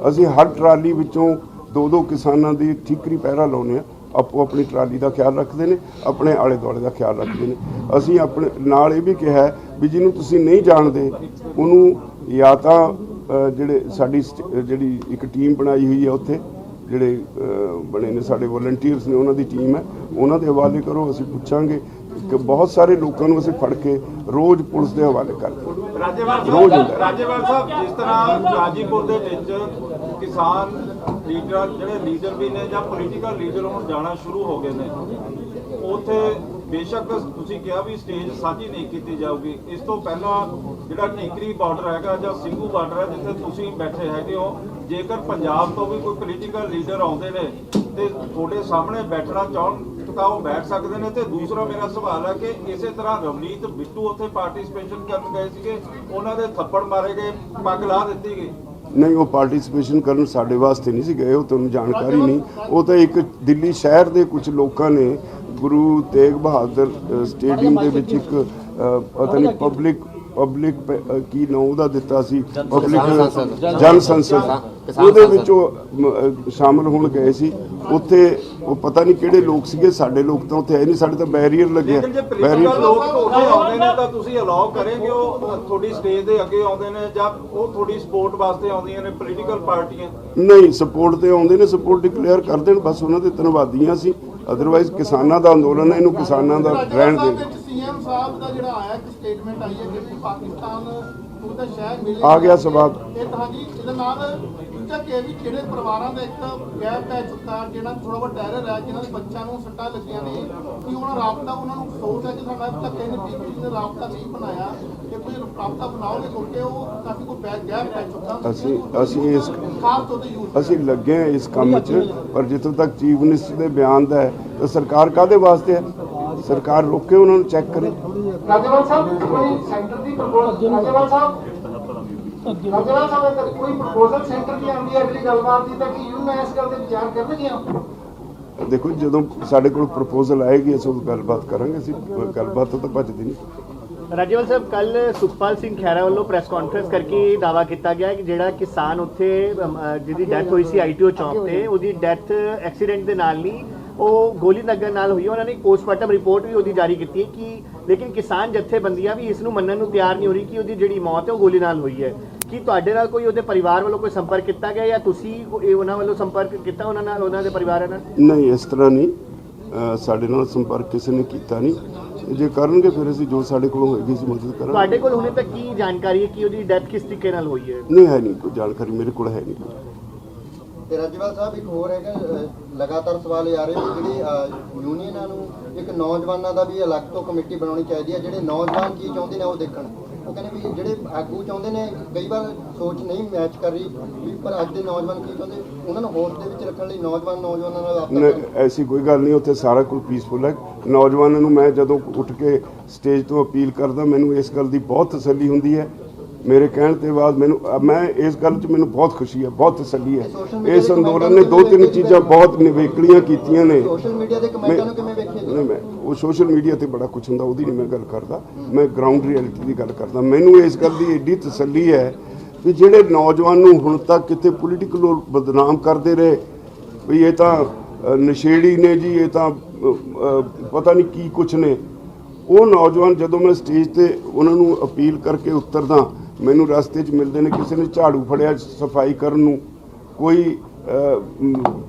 ਅਸੀਂ ਹਰ ਟਰਾਲੀ ਵਿੱਚੋਂ 2-2 ਕਿਸਾਨਾਂ ਦੀ ਠੀਕਰੀ ਪਹਿਰਾ ਲਾਉਂਦੇ ਆ। ਆਪੋ ਆਪਣੀ ਟਰਾਲੀ ਦਾ ਖਿਆਲ ਰੱਖਦੇ ਨੇ, ਆਪਣੇ ਆਲੇ ਦੁਆਲੇ ਦਾ ਖਿਆਲ ਰੱਖਦੇ ਨੇ। ਅਸੀਂ ਆਪਣੇ ਨਾਲ ਇਹ ਵੀ ਕਿਹਾ ਵੀ ਜਿਹਨੂੰ ਤੁਸੀਂ ਨਹੀਂ ਜਾਣਦੇ ਉਹਨੂੰ ਜਾਂ ਤਾਂ ਜਿਹੜੇ ਸਾਡੀ ਜਿਹੜੀ ਇੱਕ ਟੀਮ ਬਣਾਈ ਹੋਈ ਹੈ ਉੱਥੇ ਜਿਹੜੇ ਬਣੇ ਨੇ ਸਾਡੇ ਵਲੰਟੀਅਰਸ ਨੇ, ਉਹਨਾਂ ਦੀ ਟੀਮ ਹੈ, ਉਹਨਾਂ ਦੇ ਹਵਾਲੇ ਕਰੋ। ਅਸੀਂ ਪੁੱਛਾਂਗੇ ਕਿ ਬਹੁਤ ਸਾਰੇ ਲੋਕਾਂ ਨੂੰ ਅਸੀਂ ਫੜ ਕੇ ਰੋਜ਼ ਪੁਲਿਸ ਦੇ ਹਵਾਲੇ ਕਰਦੇ। ਰਾਜੇਵਾਲ ਸਾਹਿਬ, ਜਿਸ ਤਰ੍ਹਾਂ ਗਾਜੀਪੁਰ ਦੇ ਵਿੱਚ ਕਿਸਾਨ ਲੀਡਰ ਜਿਹੜੇ ਲੀਡਰ ਵੀ ਨੇ ਜਾਂ ਪੋਲੀਟੀਕਲ ਲੀਡਰ ਹੁਣ ਜਾਣਾ ਸ਼ੁਰੂ ਹੋ ਗਏ ਨੇ, ਉੱਥੇ ਬੇਸ਼ੱਕ ਤੁਸੀਂ ਕਿਹਾ ਵੀ ਸਟੇਜ ਸਾਂਝੀ ਨਹੀਂ ਕੀਤੀ ਜਾਊਗੀ, ਇਸ ਤੋਂ ਪਹਿਲਾਂ ਜਿਹੜਾ ਢੀਕਰੀ ਬਾਰਡਰ ਹੈਗਾ ਜਾਂ ਸਿੰਘੂ ਬਾਰਡਰ ਹੈ ਜਿੱਥੇ ਤੁਸੀਂ ਬੈਠੇ ਹੈਗੇ ਹੋ, ਜੇਕਰ ਪੰਜਾਬ ਤੋਂ ਵੀ ਕੋਈ ਪੋਲੀਟੀਕਲ ਲੀਡਰ ਆਉਂਦੇ ਨੇ ਤੇ ਤੁਹਾਡੇ ਸਾਹਮਣੇ ਬੈਠਣਾ ਚਾਹਣ ਤਾਂ ਉਹ ਬੈਠ ਸਕਦੇ ਨੇ। ਤੇ ਦੂਸਰਾ ਮੇਰਾ ਸਵਾਲ ਹੈ ਕਿ ਇਸੇ ਤਰ੍ਹਾਂ ਰਵਨੀਤ ਬਿੱਟੂ ਉੱਥੇ ਪਾਰਟਿਸਿਪੇਸ਼ਨ ਕਰਨ ਗਏ ਸੀਗੇ, ਉਹਨਾਂ ਦੇ ਥੱਪੜ ਮਾਰੇ ਗਏ, ਪੱਗ ਲਾ ਦਿੱਤੀ ਗਈ। ਨਹੀਂ, ਉਹ ਪਾਰਟਿਸਿਪੇਸ਼ਨ ਕਰਨ ਸਾਡੇ ਵਾਸਤੇ ਨਹੀਂ ਸੀ ਗਏ, ਉਹ ਤੁਹਾਨੂੰ ਜਾਣਕਾਰੀ ਨਹੀਂ। ਉਹ ਤਾਂ ਇੱਕ ਦਿੱਲੀ ਸ਼ਹਿਰ ਦੇ ਕੁਝ ਲੋਕਾਂ ਨੇ ਗੁਰੂ ਤੇਗ ਬਹਾਦਰ ਸਟੇਡੀਅਮ ਦੇ ਵਿੱਚ ਇੱਕ ਪਤਾ ਨਹੀਂ ਪਬਲਿਕ ਕੀ ਨਾਂ ਉਹਦਾ ਦਿੱਤਾ ਸੀ, ਪਬਲਿਕ ਜਨ ਸੰਸਦ, ਉਹਦੇ ਵਿੱਚ ਉਹ ਸ਼ਾਮਲ ਹੋਣ ਗਏ ਸੀ। ਉੱਥੇ ਉਹ ਪਤਾ ਨਹੀਂ ਕਿਹੜੇ ਲੋਕ ਸੀਗੇ, ਸਾਡੇ ਲੋਕ ਤਾਂ ਉੱਥੇ ਆਏ ਨਹੀਂ, ਸਾਡੇ ਤਾਂ ਬੈਰੀਅਰ ਲੱਗਿਆ। ਬੈਰੀਅਰ ਲੋਕ ਉੱਥੇ ਆਉਂਦੇ ਨੇ ਤਾਂ ਤੁਸੀਂ ਅਲਾਉ ਕਰੇਗੇ, ਉਹ ਤੁਹਾਡੀ ਸਟੇਜ ਦੇ ਅੱਗੇ ਆਉਂਦੇ ਨੇ ਜਾਂ ਉਹ ਤੁਹਾਡੀ ਸਪੋਰਟ ਵਾਸਤੇ ਆਉਂਦੀਆਂ ਨੇ ਪੋਲੀਟੀਕਲ ਪਾਰਟੀਆਂ? ਨਹੀਂ, ਸਪੋਰਟ ਤੇ ਆਉਂਦੇ ਨੇ, ਸਪੋਰਟ ਡਿਕਲੇਅਰ ਕਰ ਦੇਣ ਬਸ, ਉਹਨਾਂ ਦੇ ਧੰਨਵਾਦੀਆਂ ਸੀ। ਅਦਰਵਾਈਜ਼ ਕਿਸਾਨਾਂ ਦਾ ਅੰਦੋਲਨ ਹੈ, ਇਹਨੂੰ ਕਿਸਾਨਾਂ ਦਾ ਰਹਿਣ ਦੇ। ਸੀਐਮ ਸਾਹਿਬ ਦਾ ਜਿਹੜਾ ਆਇਆ ਇੱਕ ਸਟੇਟਮੈਂਟ ਆਈ ਹੈ ਕਿ ਪਾਕਿਸਤਾਨ ਉਹਦਾ ਸ਼ਹਿਰ ਮਿਲੇ ਆ ਗਿਆ ਸਵਾਲ। ਇਹ ਹਾਂਜੀ, ਇਹਦੇ ਨਾਲ ਦੂਜਾ ਕਿ ਵੀ ਜਿਹੜੇ ਪਰਿਵਾਰਾਂ ਦਾ ਇੱਕ ਗੈਪ ਪੈ ਚੁੱਕਾ, ਜਿਹੜਾ ਥੋੜਾ ਬਹੁਤ ਟੈਰਰ ਹੈ, ਜਿਹਨਾਂ ਦੇ ਬੱਚਿਆਂ ਨੂੰ ਸੱਟਾਂ ਲੱਗੀਆਂ ਨੇ, ਕਿ ਉਹਨਾਂ ਰਾਬਤਾ ਉਹਨਾਂ ਨੂੰ ਅਫਸੋਸ ਹੈ ਕਿ ਸਾਡਾ ਧੱਕੇ ਨੇ ਪੀਪੀ ਨੇ ਰਾਬਤਾ ਨਹੀਂ ਬਣਾਇਆ, ਕਿ ਕੋਈ ਰਾਬਤਾ ਬਣਾਓਗੇ ਕਿਉਂਕਿ ਉਹ ਕਾਫੀ ਕੋਈ ਗੈਪ ਪੈ ਚੁੱਕਾ। ਅਸੀਂ ਲੱਗੇ ਹਾਂ ਇਸ ਕੰਮ 'ਚ, ਪਰ ਜਿੱਥੋਂ ਤੱਕ ਚੀਫ ਮਿਨਿਸਟਰ ਦੇ ਬਿਆਨ ਦਾ ਹੈ ਤਾਂ ਸਰਕਾਰ ਕਾਹਦੇ ਵਾਸਤੇ ਹੈ? ਸਰਕਾਰ ਰੋਕੇ, ਉਹਨਾਂ ਨੂੰ ਚੈੱਕ ਕਰੇ। ਰਾਜੇਵਾਲ ਸਾਹਿਬ ਕੋਈ ਸੈਂਟਰ ਦੀ ਪ੍ਰਪੋਜ਼ਲ, ਰਾਜੇਵਾਲ ਸਾਹਿਬ ਕੋਈ ਪ੍ਰਪੋਜ਼ਲ ਸੈਂਟਰ ਦੀ ਆਉਂਦੀ ਹੈ ਅਗਲੀ ਗੱਲਬਾਤ ਦੀ, ਤਾਂ ਕਿ ਯੂਨ ਇਸ ਗੱਲ ਤੇ ਵਿਚਾਰ ਕਰਨਗੇ? ਦੇਖੋ, ਜਦੋਂ ਸਾਡੇ ਕੋਲ ਪ੍ਰਪੋਜ਼ਲ ਆਏਗੀ ਅਸੀਂ ਗੱਲਬਾਤ ਕਰਾਂਗੇ। ਅਸੀਂ ਗੱਲਬਾਤ ਤੋਂ ਤਾਂ ਭੱਜਦੇ ਨਹੀਂ। ਰਾਜੇਵਾਲ ਸਾਹਿਬ, ਕੱਲ ਸੁਖਪਾਲ ਸਿੰਘ ਖਹਿਰਾ ਵੱਲੋਂ ਪ੍ਰੈਸ ਕਾਨਫਰੰਸ ਕਰਕੇ ਦਾਅਵਾ ਕੀਤਾ ਗਿਆ ਕਿ ਜਿਹੜਾ ਕਿਸਾਨ ਉੱਥੇ ਜਿਹਦੀ ਡੈਥ ਹੋਈ ਸੀ ITO ਚੌਂਕ ਤੇ, ਉਹਦੀ ਡੈਥ ਐਕਸੀਡੈਂਟ ਦੇ ਨਾਲ ਨਹੀਂ, ਉਹ ਗੋਲੀ ਲੱਗਣ ਨਾਲ ਹੋਈ ਹੈ। ਉਹਨਾਂ ਨੇ ਪੋਸਟਮਾਰਟਮ ਰਿਪੋਰਟ ਵੀ ਉਹਦੀ ਜਾਰੀ ਕੀਤੀ ਹੈ ਕਿ ਲੇਕਿਨ ਕਿਸਾਨ ਜਥੇਬੰਦੀਆਂ ਵੀ ਇਸ ਨੂੰ ਮੰਨਣ ਨੂੰ ਤਿਆਰ ਨਹੀਂ ਹੋ ਰਹੀ ਕਿ ਉਹਦੀ ਜਿਹੜੀ ਮੌਤ ਹੈ ਉਹ ਗੋਲੀ ਨਾਲ ਹੋਈ ਹੈ। ਕੀ ਤੁਹਾਡੇ ਨਾਲ ਕੋਈ ਉਹਦੇ ਪਰਿਵਾਰ ਵੱਲੋਂ ਕੋਈ ਸੰਪਰਕ ਕੀਤਾ ਗਿਆ ਜਾਂ ਤੁਸੀਂ ਉਹਨਾਂ ਵੱਲੋਂ ਸੰਪਰਕ ਕੀਤਾ ਉਹਨਾਂ ਨਾਲ, ਉਹਨਾਂ ਦੇ ਪਰਿਵਾਰਾਂ ਨਾਲ? ਨਹੀਂ, ਇਸ ਤਰ੍ਹਾਂ ਨਹੀਂ, ਸਾਡੇ ਨਾਲ ਸੰਪਰਕ ਕਿਸੇ ਨੇ ਕੀਤਾ ਨਹੀਂ। ਜੇ ਕਰਨਗੇ ਫਿਰ ਅਸੀਂ ਜੋ ਸਾਡੇ ਕੋਲ ਹੋਏਗੀ ਅਸੀਂ ਮਦਦ ਕਰਾਂਗੇ। ਤੁਹਾਡੇ ਕੋਲ ਹੁਣੇ ਤੱਕ ਕੀ ਜਾਣਕਾਰੀ ਹੈ ਕਿ ਉਹਦੀ ਡੈਥ ਕਿਸ ਤਰੀਕੇ ਨਾਲ ਹੋਈ ਹੈ? ਨਹੀਂ, ਹੈ ਨਹੀਂ ਕੋਈ ਜਾਣਕਾਰੀ, ਮੇਰੇ ਕੋਲ ਹੈ ਨਹੀਂ ਕੋਈ। ਤੇ ਰਾਜੇਵਾਲ ਸਾਹਿਬ, ਇੱਕ ਹੋਰ ਹੈਗਾ, ਲਗਾਤਾਰ ਸਵਾਲ ਇਹ ਆ ਰਹੇ ਵੀ ਜਿਹੜੀ ਯੂਨੀਅਨਾਂ ਨੂੰ ਇੱਕ ਨੌਜਵਾਨਾਂ ਦਾ ਵੀ ਅਲੱਗ ਤੋਂ ਕਮੇਟੀ ਬਣਾਉਣੀ ਚਾਹੀਦੀ ਹੈ, ਜਿਹੜੇ ਨੌਜਵਾਨ ਕੀ ਚਾਹੁੰਦੇ ਨੇ ਉਹ ਦੇਖਣ। ਉਹ ਕਹਿੰਦੇ ਵੀ ਜਿਹੜੇ ਆਗੂ ਚਾਹੁੰਦੇ ਨੇ, ਕਈ ਵਾਰ ਸੋਚ ਨਹੀਂ ਮੈਚ ਕਰ ਰਹੀ ਵੀ, ਪਰ ਅੱਜ ਦੇ ਨੌਜਵਾਨ ਕੀ ਚਾਹੁੰਦੇ, ਉਹਨਾਂ ਨੂੰ ਹੋਸ਼ ਦੇ ਵਿੱਚ ਰੱਖਣ ਲਈ ਨੌਜਵਾਨਾਂ ਨਾਲ ਐਸੀ ਕੋਈ ਗੱਲ ਨਹੀਂ, ਉੱਥੇ ਸਾਰਾ ਕੁਝ ਪੀਸਫੁਲ ਹੈ। ਨੌਜਵਾਨਾਂ ਨੂੰ ਮੈਂ ਜਦੋਂ ਉੱਠ ਕੇ ਸਟੇਜ ਤੋਂ ਅਪੀਲ ਕਰਦਾ, ਮੈਨੂੰ ਇਸ ਗੱਲ ਦੀ ਬਹੁਤ ਤਸੱਲੀ ਹੁੰਦੀ ਹੈ। ਮੇਰੇ ਕਹਿਣ ਤੇ ਬਾਅਦ ਮੈਂ ਇਸ ਗੱਲ 'ਚ ਮੈਨੂੰ ਬਹੁਤ ਖੁਸ਼ੀ ਹੈ, ਬਹੁਤ ਤਸੱਲੀ ਹੈ। ਇਸ ਅੰਦੋਲਨ ਨੇ 2-3 ਚੀਜ਼ਾਂ ਬਹੁਤ ਨਿਵੇਕਲੀਆਂ ਕੀਤੀਆਂ ਨੇ। ਸੋਸ਼ਲ ਮੀਡੀਆ ਦੇ ਕਮੈਂਟਾਂ ਨੂੰ ਕਿਵੇਂ ਵੇਖਿਆ? ਮੈਂ ਉਹ ਸੋਸ਼ਲ ਮੀਡੀਆ ਤੇ ਬੜਾ ਕੁਝ ਹੁੰਦਾ, ਉਹਦੀ ਨਹੀਂ ਮੈਂ ਗੱਲ ਕਰਦਾ, ਮੈਂ ਗਰਾਊਂਡ ਰਿਐਲਿਟੀ ਦੀ ਗੱਲ ਕਰਦਾ। ਮੈਨੂੰ ਇਸ ਗੱਲ ਦੀ ਏਡੀ ਤਸੱਲੀ ਹੈ ਵੀ ਜਿਹੜੇ ਨੌਜਵਾਨ ਨੂੰ ਹੁਣ ਤੱਕ ਕਿਤੇ ਪੋਲੀਟੀਕਲ ਬਦਨਾਮ ਕਰਦੇ ਰਹੇ ਵੀ ਇਹ ਤਾਂ ਨਸ਼ੇੜੀ ਨੇ ਜੀ, ਇਹ ਤਾਂ ਪਤਾ ਨਹੀਂ ਕੀ ਕੁਛ ਨੇ, ਉਹ ਨੌਜਵਾਨ ਜਦੋਂ ਮੈਂ ਸਟੇਜ ਤੇ ਉਹਨਾਂ ਨੂੰ ਅਪੀਲ ਕਰਕੇ ਉਤਰਦਾ, ਮੈਨੂੰ ਰਸਤੇ 'ਚ ਮਿਲਦੇ ਨੇ। ਕਿਸੇ ਨੇ ਝਾੜੂ ਫੜਿਆ ਸਫਾਈ ਕਰਨ ਨੂੰ, ਕੋਈ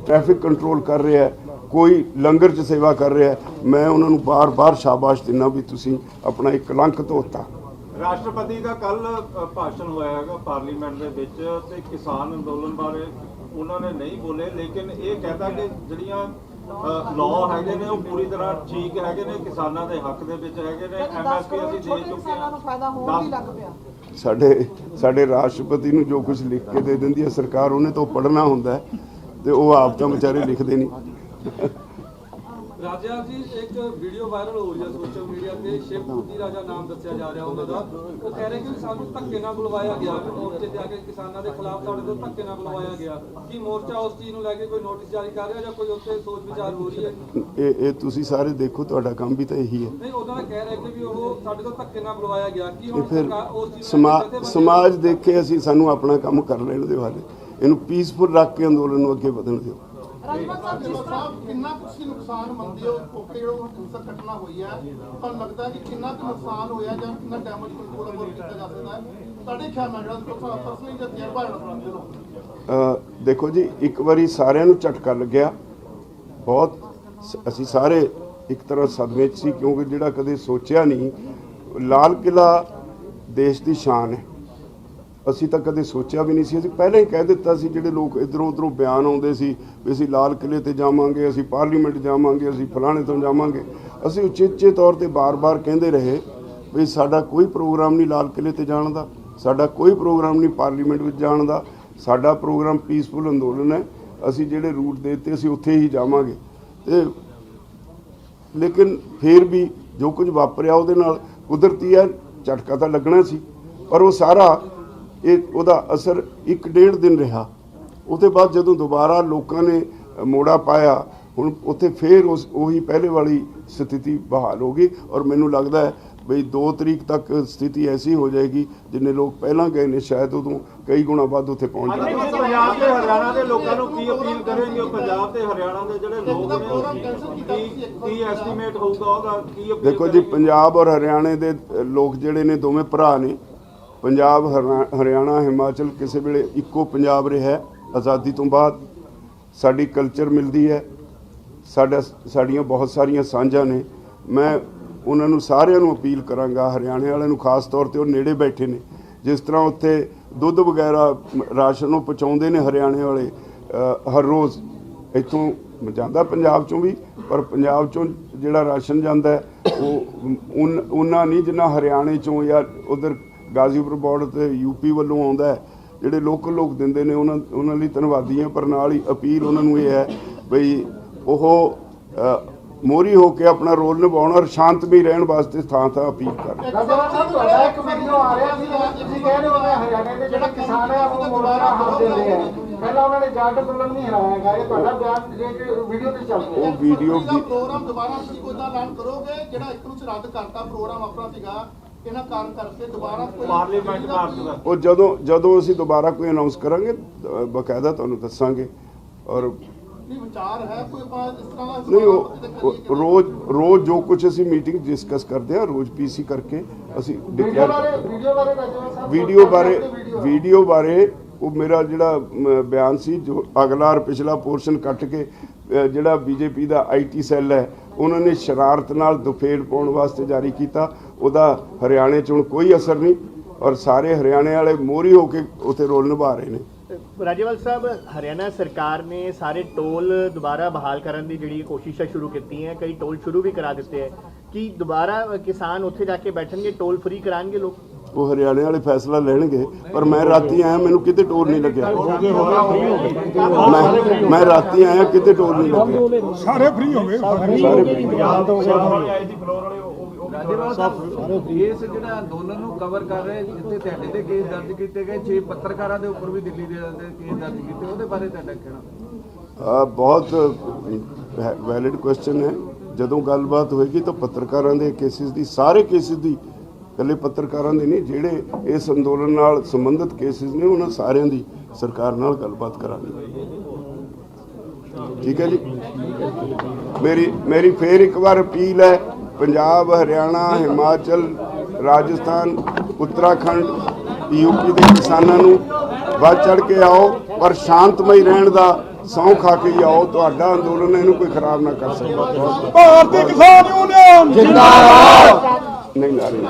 ਟ੍ਰੈਫਿਕ ਕੰਟਰੋਲ ਕਰ ਰਿਹਾ, ਕੋਈ ਲੰਗਰ 'ਚ ਸੇਵਾ ਕਰ ਰਿਹਾ। ਮੈਂ ਉਹਨਾਂ ਨੂੰ ਬਾਰ-ਬਾਰ ਸ਼ਾਬਾਸ਼ ਦਿੰਦਾ ਵੀ ਤੁਸੀਂ ਆਪਣਾ ਇੱਕ ਕਲੰਕ ਧੋਤਾ। ਰਾਸ਼ਟਰਪਤੀ ਦਾ ਕੱਲ ਭਾਸ਼ਣ ਹੋਇਆ ਹੈਗਾ ਪਾਰਲੀਮੈਂਟ ਦੇ ਵਿੱਚ, ਤੇ ਕਿਸਾਨ ਅੰਦੋਲਨ ਬਾਰੇ ਉਹਨਾਂ ਨੇ ਨਹੀਂ ਬੋਲੇ, ਲੇਕਿਨ ਇਹ ਕਹਿੰਦਾ ਕਿ ਜਿਹੜੀਆਂ ਲਾਅ ਹੈਗੇ ਨੇ ਉਹ ਪੂਰੀ ਤਰ੍ਹਾਂ ਠੀਕ ਹੈਗੇ ਨੇ, ਕਿਸਾਨਾਂ ਦੇ ਹੱਕ ਦੇ ਵਿੱਚ ਹੈਗੇ ਨੇ। MSP ਅਸੀਂ ਦੇ ਚੁੱਕੇ ਹਾਂ। ਸਾਡੇ ਰਾਸ਼ਟਰਪਤੀ ਨੂੰ ਜੋ ਕੁਝ ਲਿਖ ਕੇ ਦੇ ਦਿੰਦੀ ਹੈ ਸਰਕਾਰ, ਉਹਨੇ ਤਾਂ ਪੜ੍ਹਨਾ ਹੁੰਦਾ ਹੈ, ਤੇ ਉਹ ਆਪ ਤਾਂ ਵਿਚਾਰੇ ਲਿਖਦੇ ਨਹੀਂ। ਰਾਜਾ ਜੀ ਇੱਕ ਵੀਡੀਓ ਵਾਇਰਲ ਹੋ ਰਹੀ ਹੈ ਸੋਸ਼ਲ ਮੀਡੀਆ ਤੇ ਸ਼ਿਵਪੁਰੀ ਰਾਜਾ ਨਾਮ ਦੱਸਿਆ ਜਾ ਰਿਹਾ ਉਹਨਾਂ ਦਾ। ਉਹ ਕਹਿ ਰਹੇ ਕਿ ਸਾਨੂੰ ਧੱਕੇ ਨਾਲ ਬੁਲਵਾਇਆ ਗਿਆ, ਮੋਰਚੇ ਤੇ ਆ ਕੇ ਕਿਸਾਨਾਂ ਦੇ ਖਿਲਾਫ ਸਾਡੇ ਤੋਂ ਧੱਕੇ ਨਾਲ ਬੁਲਵਾਇਆ ਗਿਆ। ਕੀ ਮੋਰਚਾ ਉਸ ਚੀਜ਼ ਨੂੰ ਲੈ ਕੇ ਕੋਈ ਨੋਟਿਸ ਜਾਰੀ ਕਰ ਰਿਹਾ ਜਾਂ ਕੋਈ ਉੱਤੇ ਸੋਚ ਵਿਚਾਰ ਹੋ ਰਹੀ ਹੈ? ਇਹ ਤੁਸੀਂ ਸਾਰੇ ਦੇਖੋ, ਤੁਹਾਡਾ ਕੰਮ ਵੀ ਤਾਂ ਇਹੀ ਹੈ। ਨਹੀਂ, ਉਹਨਾਂ ਦਾ ਕਹਿ ਰਹੇ ਕਿ ਵੀ ਉਹ ਸਾਡੇ ਤੋਂ ਧੱਕੇ ਨਾਲ ਬੁਲਵਾਇਆ ਗਿਆ। ਕੀ ਇਹ ਹੁਣ ਫਿਰ ਸਰਕਾਰ ਉਸ ਚੀਜ਼ ਨੂੰ ਸਮਾਜ ਦੇਖੇ, ਅਸੀਂ ਸਾਨੂੰ ਆਪਣਾ ਕੰਮ ਕਰ ਲੈਣ ਦਿਓ, ਹਾਲੇ ਇਹਨੂੰ ਪੀਸਫੁਲ ਰੱਖ ਕੇ ਅੰਦੋਲਨ ਨੂੰ ਅੱਗੇ ਵਧਣ ਦਿਓ। ਕਿੰਨਾ ਕੁ ਨੁਕਸਾਨ ਮੰਨਦੇ ਹੋ ਕੋਕੜੇ ਜਿਹੜਾ ਹਿੰਸਕ ਘਟਨਾ ਹੋਈ ਹੈ, ਤੁਹਾਨੂੰ ਲੱਗਦਾ ਕਿ ਕਿੰਨਾ ਕੁ ਨੁਕਸਾਨ ਹੋਇਆ ਜਾਂ ਕਿੰਨਾ ਡੈਮੇਜ ਕੰਟਰੋਲ ਅਬੋਰ ਕੀਤਾ ਜਾ ਸਕਦਾ ਹੈ ਤੁਹਾਡੇ ਖਿਆਲ ਨਾਲ, ਜਿਹੜਾ ਪਰਸਨਲੀ ਜਾਂ ਤਜਰਬਾ ਜਿਹੜਾ ਬਣਾਉਂਦੇ ਹੋ? ਦੇਖੋ ਜੀ, ਇੱਕ ਵਾਰੀ ਸਾਰਿਆਂ ਨੂੰ ਝਟਕਾ ਲੱਗਿਆ ਬਹੁਤ, ਅਸੀਂ ਸਾਰੇ ਇੱਕ ਤਰ੍ਹਾਂ ਸਦਮੇ 'ਚ ਸੀ, ਕਿਉਂਕਿ ਜਿਹੜਾ ਕਦੇ ਸੋਚਿਆ ਨਹੀਂ, ਲਾਲ ਕਿਲ੍ਹਾ ਦੇਸ਼ ਦੀ ਸ਼ਾਨ ਹੈ, ਅਸੀਂ ਤਾਂ ਕਦੇ ਸੋਚਿਆ ਵੀ ਨਹੀਂ ਸੀ। ਅਸੀਂ ਪਹਿਲਾਂ ਹੀ ਕਹਿ ਦਿੱਤਾ ਸੀ, ਜਿਹੜੇ ਲੋਕ ਇੱਧਰੋਂ ਉੱਧਰੋਂ ਬਿਆਨ ਆਉਂਦੇ ਸੀ ਵੀ ਅਸੀਂ ਲਾਲ ਕਿਲ੍ਹੇ ਤੇ ਜਾਵਾਂਗੇ, ਅਸੀਂ ਪਾਰਲੀਮੈਂਟ ਜਾਵਾਂਗੇ, ਅਸੀਂ ਫਲਾਣੇ ਤੋਂ ਜਾਵਾਂਗੇ, ਅਸੀਂ ਉਚੇਚੇ ਤੌਰ ਤੇ ਬਾਰ-ਬਾਰ ਕਹਿੰਦੇ ਰਹੇ ਵੀ ਸਾਡਾ ਕੋਈ ਪ੍ਰੋਗਰਾਮ ਨਹੀਂ ਲਾਲ ਕਿਲ੍ਹੇ ਤੇ ਜਾਣ ਦਾ, ਸਾਡਾ ਕੋਈ ਪ੍ਰੋਗਰਾਮ ਨਹੀਂ ਪਾਰਲੀਮੈਂਟ ਵਿੱਚ ਜਾਣ ਦਾ, ਸਾਡਾ ਪ੍ਰੋਗਰਾਮ ਪੀਸਫੁਲ ਅੰਦੋਲਨ ਹੈ, ਅਸੀਂ ਜਿਹੜੇ ਰੂਟ ਦੇ ਦਿੱਤੇ ਅਸੀਂ ਉੱਥੇ ਹੀ ਜਾਵਾਂਗੇ। ਤੇ ਲੇਕਿਨ ਫਿਰ ਵੀ ਜੋ ਕੁਝ ਵਾਪਰਿਆ ਉਹਦੇ ਨਾਲ ਕੁਦਰਤੀ ਹੈ, ਝਟਕਾ ਤਾਂ ਲੱਗਣਾ ਸੀ, ਪਰ ਉਹ ਸਾਰਾ ਉਹਦਾ ਅਸਰ 1-1.5 ਦਿਨ ਰਿਹਾ। ਉਹਦੇ ਬਾਅਦ ਜਦੋਂ ਦੁਬਾਰਾ ਲੋਕਾਂ ਨੇ ਮੋੜਾ ਪਾਇਆ, ਹੁਣ ਉੱਥੇ ਫਿਰ ਉਹੀ ਪਹਿਲੇ ਵਾਲੀ ਸਥਿਤੀ ਬਹਾਲ ਹੋ ਗਈ, ਔਰ ਮੈਨੂੰ ਲੱਗਦਾ ਹੈ ਬਈ 2 ਤਰੀਕ ਤੱਕ ਸਥਿਤੀ ਐਸੀ ਹੋ ਜਾਏਗੀ ਜਿੰਨੇ ਲੋਕ ਪਹਿਲਾਂ ਗਏ ਨੇ ਸ਼ਾਇਦ ਉਦੋਂ ਕਈ ਗੁਣਾ ਵੱਧ ਉੱਥੇ ਪਹੁੰਚ ਜਾਣਗੇ। ਪੰਜਾਬ ਤੇ ਹਰਿਆਣਾ ਦੇ ਲੋਕਾਂ ਨੂੰ ਕੀ ਅਪੀਲ ਕਰਨਗੇ? ਪੰਜਾਬ ਤੇ ਹਰਿਆਣਾ ਦੇ ਜਿਹੜੇ ਲੋਕ ਨੇ ਕੀ ਐਸਟੀਮੇਟ ਹੋਊਗਾ ਉਹਦਾ, ਕੀ ਅਪੀਲ? ਦੇਖੋ ਜੀ, ਪੰਜਾਬ ਔਰ ਹਰਿਆਣੇ ਦੇ ਲੋਕ ਜਿਹੜੇ ਨੇ ਦੋਵੇਂ ਭਰਾ ਨੇ। ਪੰਜਾਬ ਹਰਿਆਣਾ ਹਿਮਾਚਲ ਕਿਸੇ ਵੇਲੇ ਇੱਕੋ ਪੰਜਾਬ ਰਿਹਾ ਆਜ਼ਾਦੀ ਤੋਂ ਬਾਅਦ। ਸਾਡੀ ਕਲਚਰ ਮਿਲਦੀ ਹੈ, ਸਾਡੀਆਂ ਬਹੁਤ ਸਾਰੀਆਂ ਸਾਂਝਾਂ ਨੇ। ਮੈਂ ਉਹਨਾਂ ਨੂੰ ਸਾਰਿਆਂ ਨੂੰ ਅਪੀਲ ਕਰਾਂਗਾ, ਹਰਿਆਣੇ ਵਾਲਿਆਂ ਨੂੰ ਖਾਸ ਤੌਰ ਤੇ, ਉਹ ਨੇੜੇ ਬੈਠੇ ਨੇ, ਜਿਸ ਤਰ੍ਹਾਂ ਉੱਥੇ ਦੁੱਧ ਵਗੈਰਾ ਰਾਸ਼ਨ ਉਹ ਪਹੁੰਚਾਉਂਦੇ ਨੇ ਹਰਿਆਣੇ ਵਾਲੇ ਹਰ ਰੋਜ਼, ਇੱਥੋਂ ਜਾਂਦਾ ਪੰਜਾਬ ਚੋਂ ਵੀ, ਪਰ ਪੰਜਾਬ ਚੋਂ ਜਿਹੜਾ ਰਾਸ਼ਨ ਜਾਂਦਾ ਉਹ ਉਹਨਾਂ ਨਹੀਂ ਜਿੰਨਾ ਹਰਿਆਣੇ ਚੋਂ ਜਾਂ ਉਧਰ ਗਾਜ਼ੀਪੁਰ ਬਾਰਡਰ ਤੇ ਯੂਪੀ ਵੱਲੋਂ ਆਉਂਦਾ ਹੈ। ਜਿਹੜੇ ਲੋਕਲ ਲੋਕ ਦਿੰਦੇ ਨੇ ਉਹਨਾਂ ਲਈ ਧੰਨਵਾਦੀ ਹਾਂ, ਪਰ ਨਾਲ ਹੀ ਅਪੀਲ ਉਹਨਾਂ ਨੂੰ ਇਹ ਹੈ ਬਈ ਉਹ ਮੋਹਰੀ ਹੋ ਕੇ ਆਪਣਾ ਰੋਲ ਨਿਭਾਉਣ ਔਰ ਸ਼ਾਂਤਮਈ ਰਹਿਣ ਵਾਸਤੇ ਥਾਂ ਅਪੀਲ ਕਰਨ। ਤੁਹਾਡਾ ਇੱਕ ਵੀਡੀਓ ਆ ਰਿਹਾ ਸੀ, ਤੁਸੀਂ ਕਹਿ ਰਹੇ ਹੋ ਕਿ ਹਰਿਆਣੇ ਦੇ ਜਿਹੜੇ ਕਿਸਾਨ ਹੈ ਉਹ ਦੁਬਾਰਾ ਹੱਥ ਦੇ ਰਹੇ ਹੈ, ਪਹਿਲਾਂ ਉਹਨਾਂ ਨੇ ਜਾਟ ਅੰਦੋਲਨ ਨਹੀਂ ਹਰਾਇਆ ਹੈਗਾ, ਇਹ ਤੁਹਾਡਾ ਬਿਆਨ ਵੀਡੀਓ ਤੇ ਚੱਲ ਰਿਹਾ। ਉਹ ਵੀਡੀਓ ਦੀ ਪ੍ਰੋਗਰਾਮ ਦੁਬਾਰਾ ਤੁਸੀਂ ਕੋਈ ਦਾ ਐਲਾਨ ਕਰੋਗੇ ਜਿਹੜਾ ਇੱਕ ਨੂੰ ਰੱਦ ਕਰਤਾ ਪ੍ਰੋਗਰਾਮ ਆਪਣਾ ਸੀਗਾ, ਇਹਨਾਂ ਕਾਰਨ ਕਰਕੇ ਦੁਬਾਰਾ ਕੋਈ ਪਾਰਲੀਮੈਂਟ ਮਾਰਚ ਉਹ ਜਦੋਂ ਅਸੀਂ ਦੁਬਾਰਾ ਕੋਈ ਅਨਾਉਂਸ ਕਰਾਂਗੇ ਬਕਾਇਦਾ ਤੁਹਾਨੂੰ ਦੱਸਾਂਗੇ। ਔਰ ਵਿਚਾਰ ਹੈ ਕੋਈ ਇਸ ਤਰ੍ਹਾਂ ਦਾ ਨਹੀਂ, ਰੋਜ਼ ਜੋ ਕੁਝ ਅਸੀਂ ਮੀਟਿੰਗ ਡਿਸਕਸ ਕਰਦੇ ਹਾਂ, ਰੋਜ਼ ਪੀਸੀ ਕਰਕੇ ਅਸੀਂ ਵੀਡੀਓ ਬਾਰੇ ਉਹ ਮੇਰਾ ਜਿਹੜਾ ਬਿਆਨ ਸੀ, ਜੋ ਅਗਲਾ ਔਰ ਪਿਛਲਾ ਪੋਰਸ਼ਨ ਕੱਟ ਕੇ ਜਿਹੜਾ ਬੀਜੇਪੀ ਦਾ ਆਈਟੀ ਸੈੱਲ ਹੈ ਉਹਨਾਂ ਨੇ ਸ਼ਰਾਰਤ ਨਾਲ ਦੁਫੇੜ ਪਾਉਣ ਵਾਸਤੇ ਜਾਰੀ ਕੀਤਾ, ਉਹਦਾ ਹਰਿਆਣੇ 'ਚ ਹੁਣ ਕੋਈ ਅਸਰ ਨਹੀਂ, ਔਰ ਸਾਰੇ ਹਰਿਆਣੇ ਵਾਲੇ ਮੋਹਰੀ ਹੋ ਕੇ ਉੱਥੇ ਰੋਲ ਨਿਭਾ ਰਹੇ ਨੇ। ਰਾਜੇਵਾਲ ਸਾਹਿਬ, ਹਰਿਆਣਾ ਸਰਕਾਰ ਨੇ ਸਾਰੇ ਟੋਲ ਦੁਬਾਰਾ ਬਹਾਲ ਕਰਨ ਦੀ ਜਿਹੜੀ ਕੋਸ਼ਿਸ਼ਾਂ ਸ਼ੁਰੂ ਕੀਤੀਆਂ, ਕਈ ਟੋਲ ਸ਼ੁਰੂ ਵੀ ਕਰਾ ਦਿੱਤੇ ਹੈ, ਕੀ ਦੁਬਾਰਾ ਕਿਸਾਨ ਉੱਥੇ ਜਾ ਕੇ ਬੈਠਣਗੇ, ਟੋਲ ਫ੍ਰੀ ਕਰਾਉਣਗੇ ਲੋਕ? ਉਹ ਹਰਿਆਣੇ ਵਾਲੇ ਫੈਸਲਾ ਲੈਣਗੇ, ਪਰ ਮੈਂ ਰਾਤੀ ਆਇਆ, ਮੈਨੂੰ ਕਿਤੇ ਟੋਲ ਨਹੀਂ ਲੱਗਿਆ। ਮੈਂ ਰਾਤੀ ਆਇਆ, ਕਿਤੇ ਟੋਲ ਨਹੀਂ ਲੱਗਿਆ, ਸਾਰੇ ਫ੍ਰੀ ਹੋ ਗਏ। ਰਾਜੇਵਾਲ ਸਾਹਿਬ, ਇਸ ਜਿਹੜਾ ਅੰਦੋਲਨ ਨੂੰ ਕਵਰ ਕਰ ਰਹੇ, ਜਿੱਥੇ ਤੁਹਾਡੇ ਤੇ ਕੇਸ ਦਰਜ ਕੀਤੇ ਗਏ, 6 ਪੱਤਰਕਾਰਾਂ ਦੇ ਉੱਪਰ ਵੀ ਦਿੱਲੀ ਦੇ ਕੇਸ ਦਰਜ ਕੀਤੇ, ਉਹਦੇ ਬਾਰੇ ਤੁਹਾਡਾ ਕਹਿਣਾ? ਬਹੁਤ ਵੈਲਿਡ ਕੁਐਸਚਨ ਹੈ। ਜਦੋਂ ਗੱਲਬਾਤ ਹੋਏਗੀ ਤਾਂ ਪੱਤਰਕਾਰਾਂ ਦੇ ਕੇਸਿਸ ਦੀ, ਸਾਰੇ ਕੇਸਿਸ ਦੀ, ਇਕੱਲੇ ਪੱਤਰਕਾਰਾਂ ਦੇ ਨਹੀਂ, ਜਿਹੜੇ ਇਸ ਅੰਦੋਲਨ ਨਾਲ ਸੰਬੰਧਿਤ ਕੇਸਿਸ ਨੇ ਉਹਨਾਂ ਸਾਰਿਆਂ ਦੀ ਸਰਕਾਰ ਨਾਲ ਗੱਲਬਾਤ ਕਰਾਂਗੇ। ਠੀਕ ਹੈ ਜੀ। ਮੇਰੀ ਫੇਰ ਇੱਕ ਵਾਰ ਅਪੀਲ ਹੈ, ਪੰਜਾਬ, ਹਰਿਆਣਾ, ਹਿਮਾਚਲ, ਰਾਜਸਥਾਨ, ਉੱਤਰਾਖੰਡ, ਯੂਪੀ ਦੇ ਕਿਸਾਨਾਂ ਨੂੰ ਵੱਧ ਚੜ ਕੇ ਆਓ, ਪਰ ਸ਼ਾਂਤਮਈ ਰਹਿਣ ਦਾ ਸਹੁੰ ਖਾ ਕੇ ਆਓ। ਤੁਹਾਡਾ ਅੰਦੋਲਨ ਇਹਨੂੰ ਕੋਈ ਖਰਾਬ ਨਾ ਕਰ ਸਕਦਾ। ਭਾਰਤੀ ਕਿਸਾਨ ਯੂਨੀਅਨ ਜਿੰਦਾਬਾਦ। ਨਹੀਂ ਲਾ ਰਹੇ।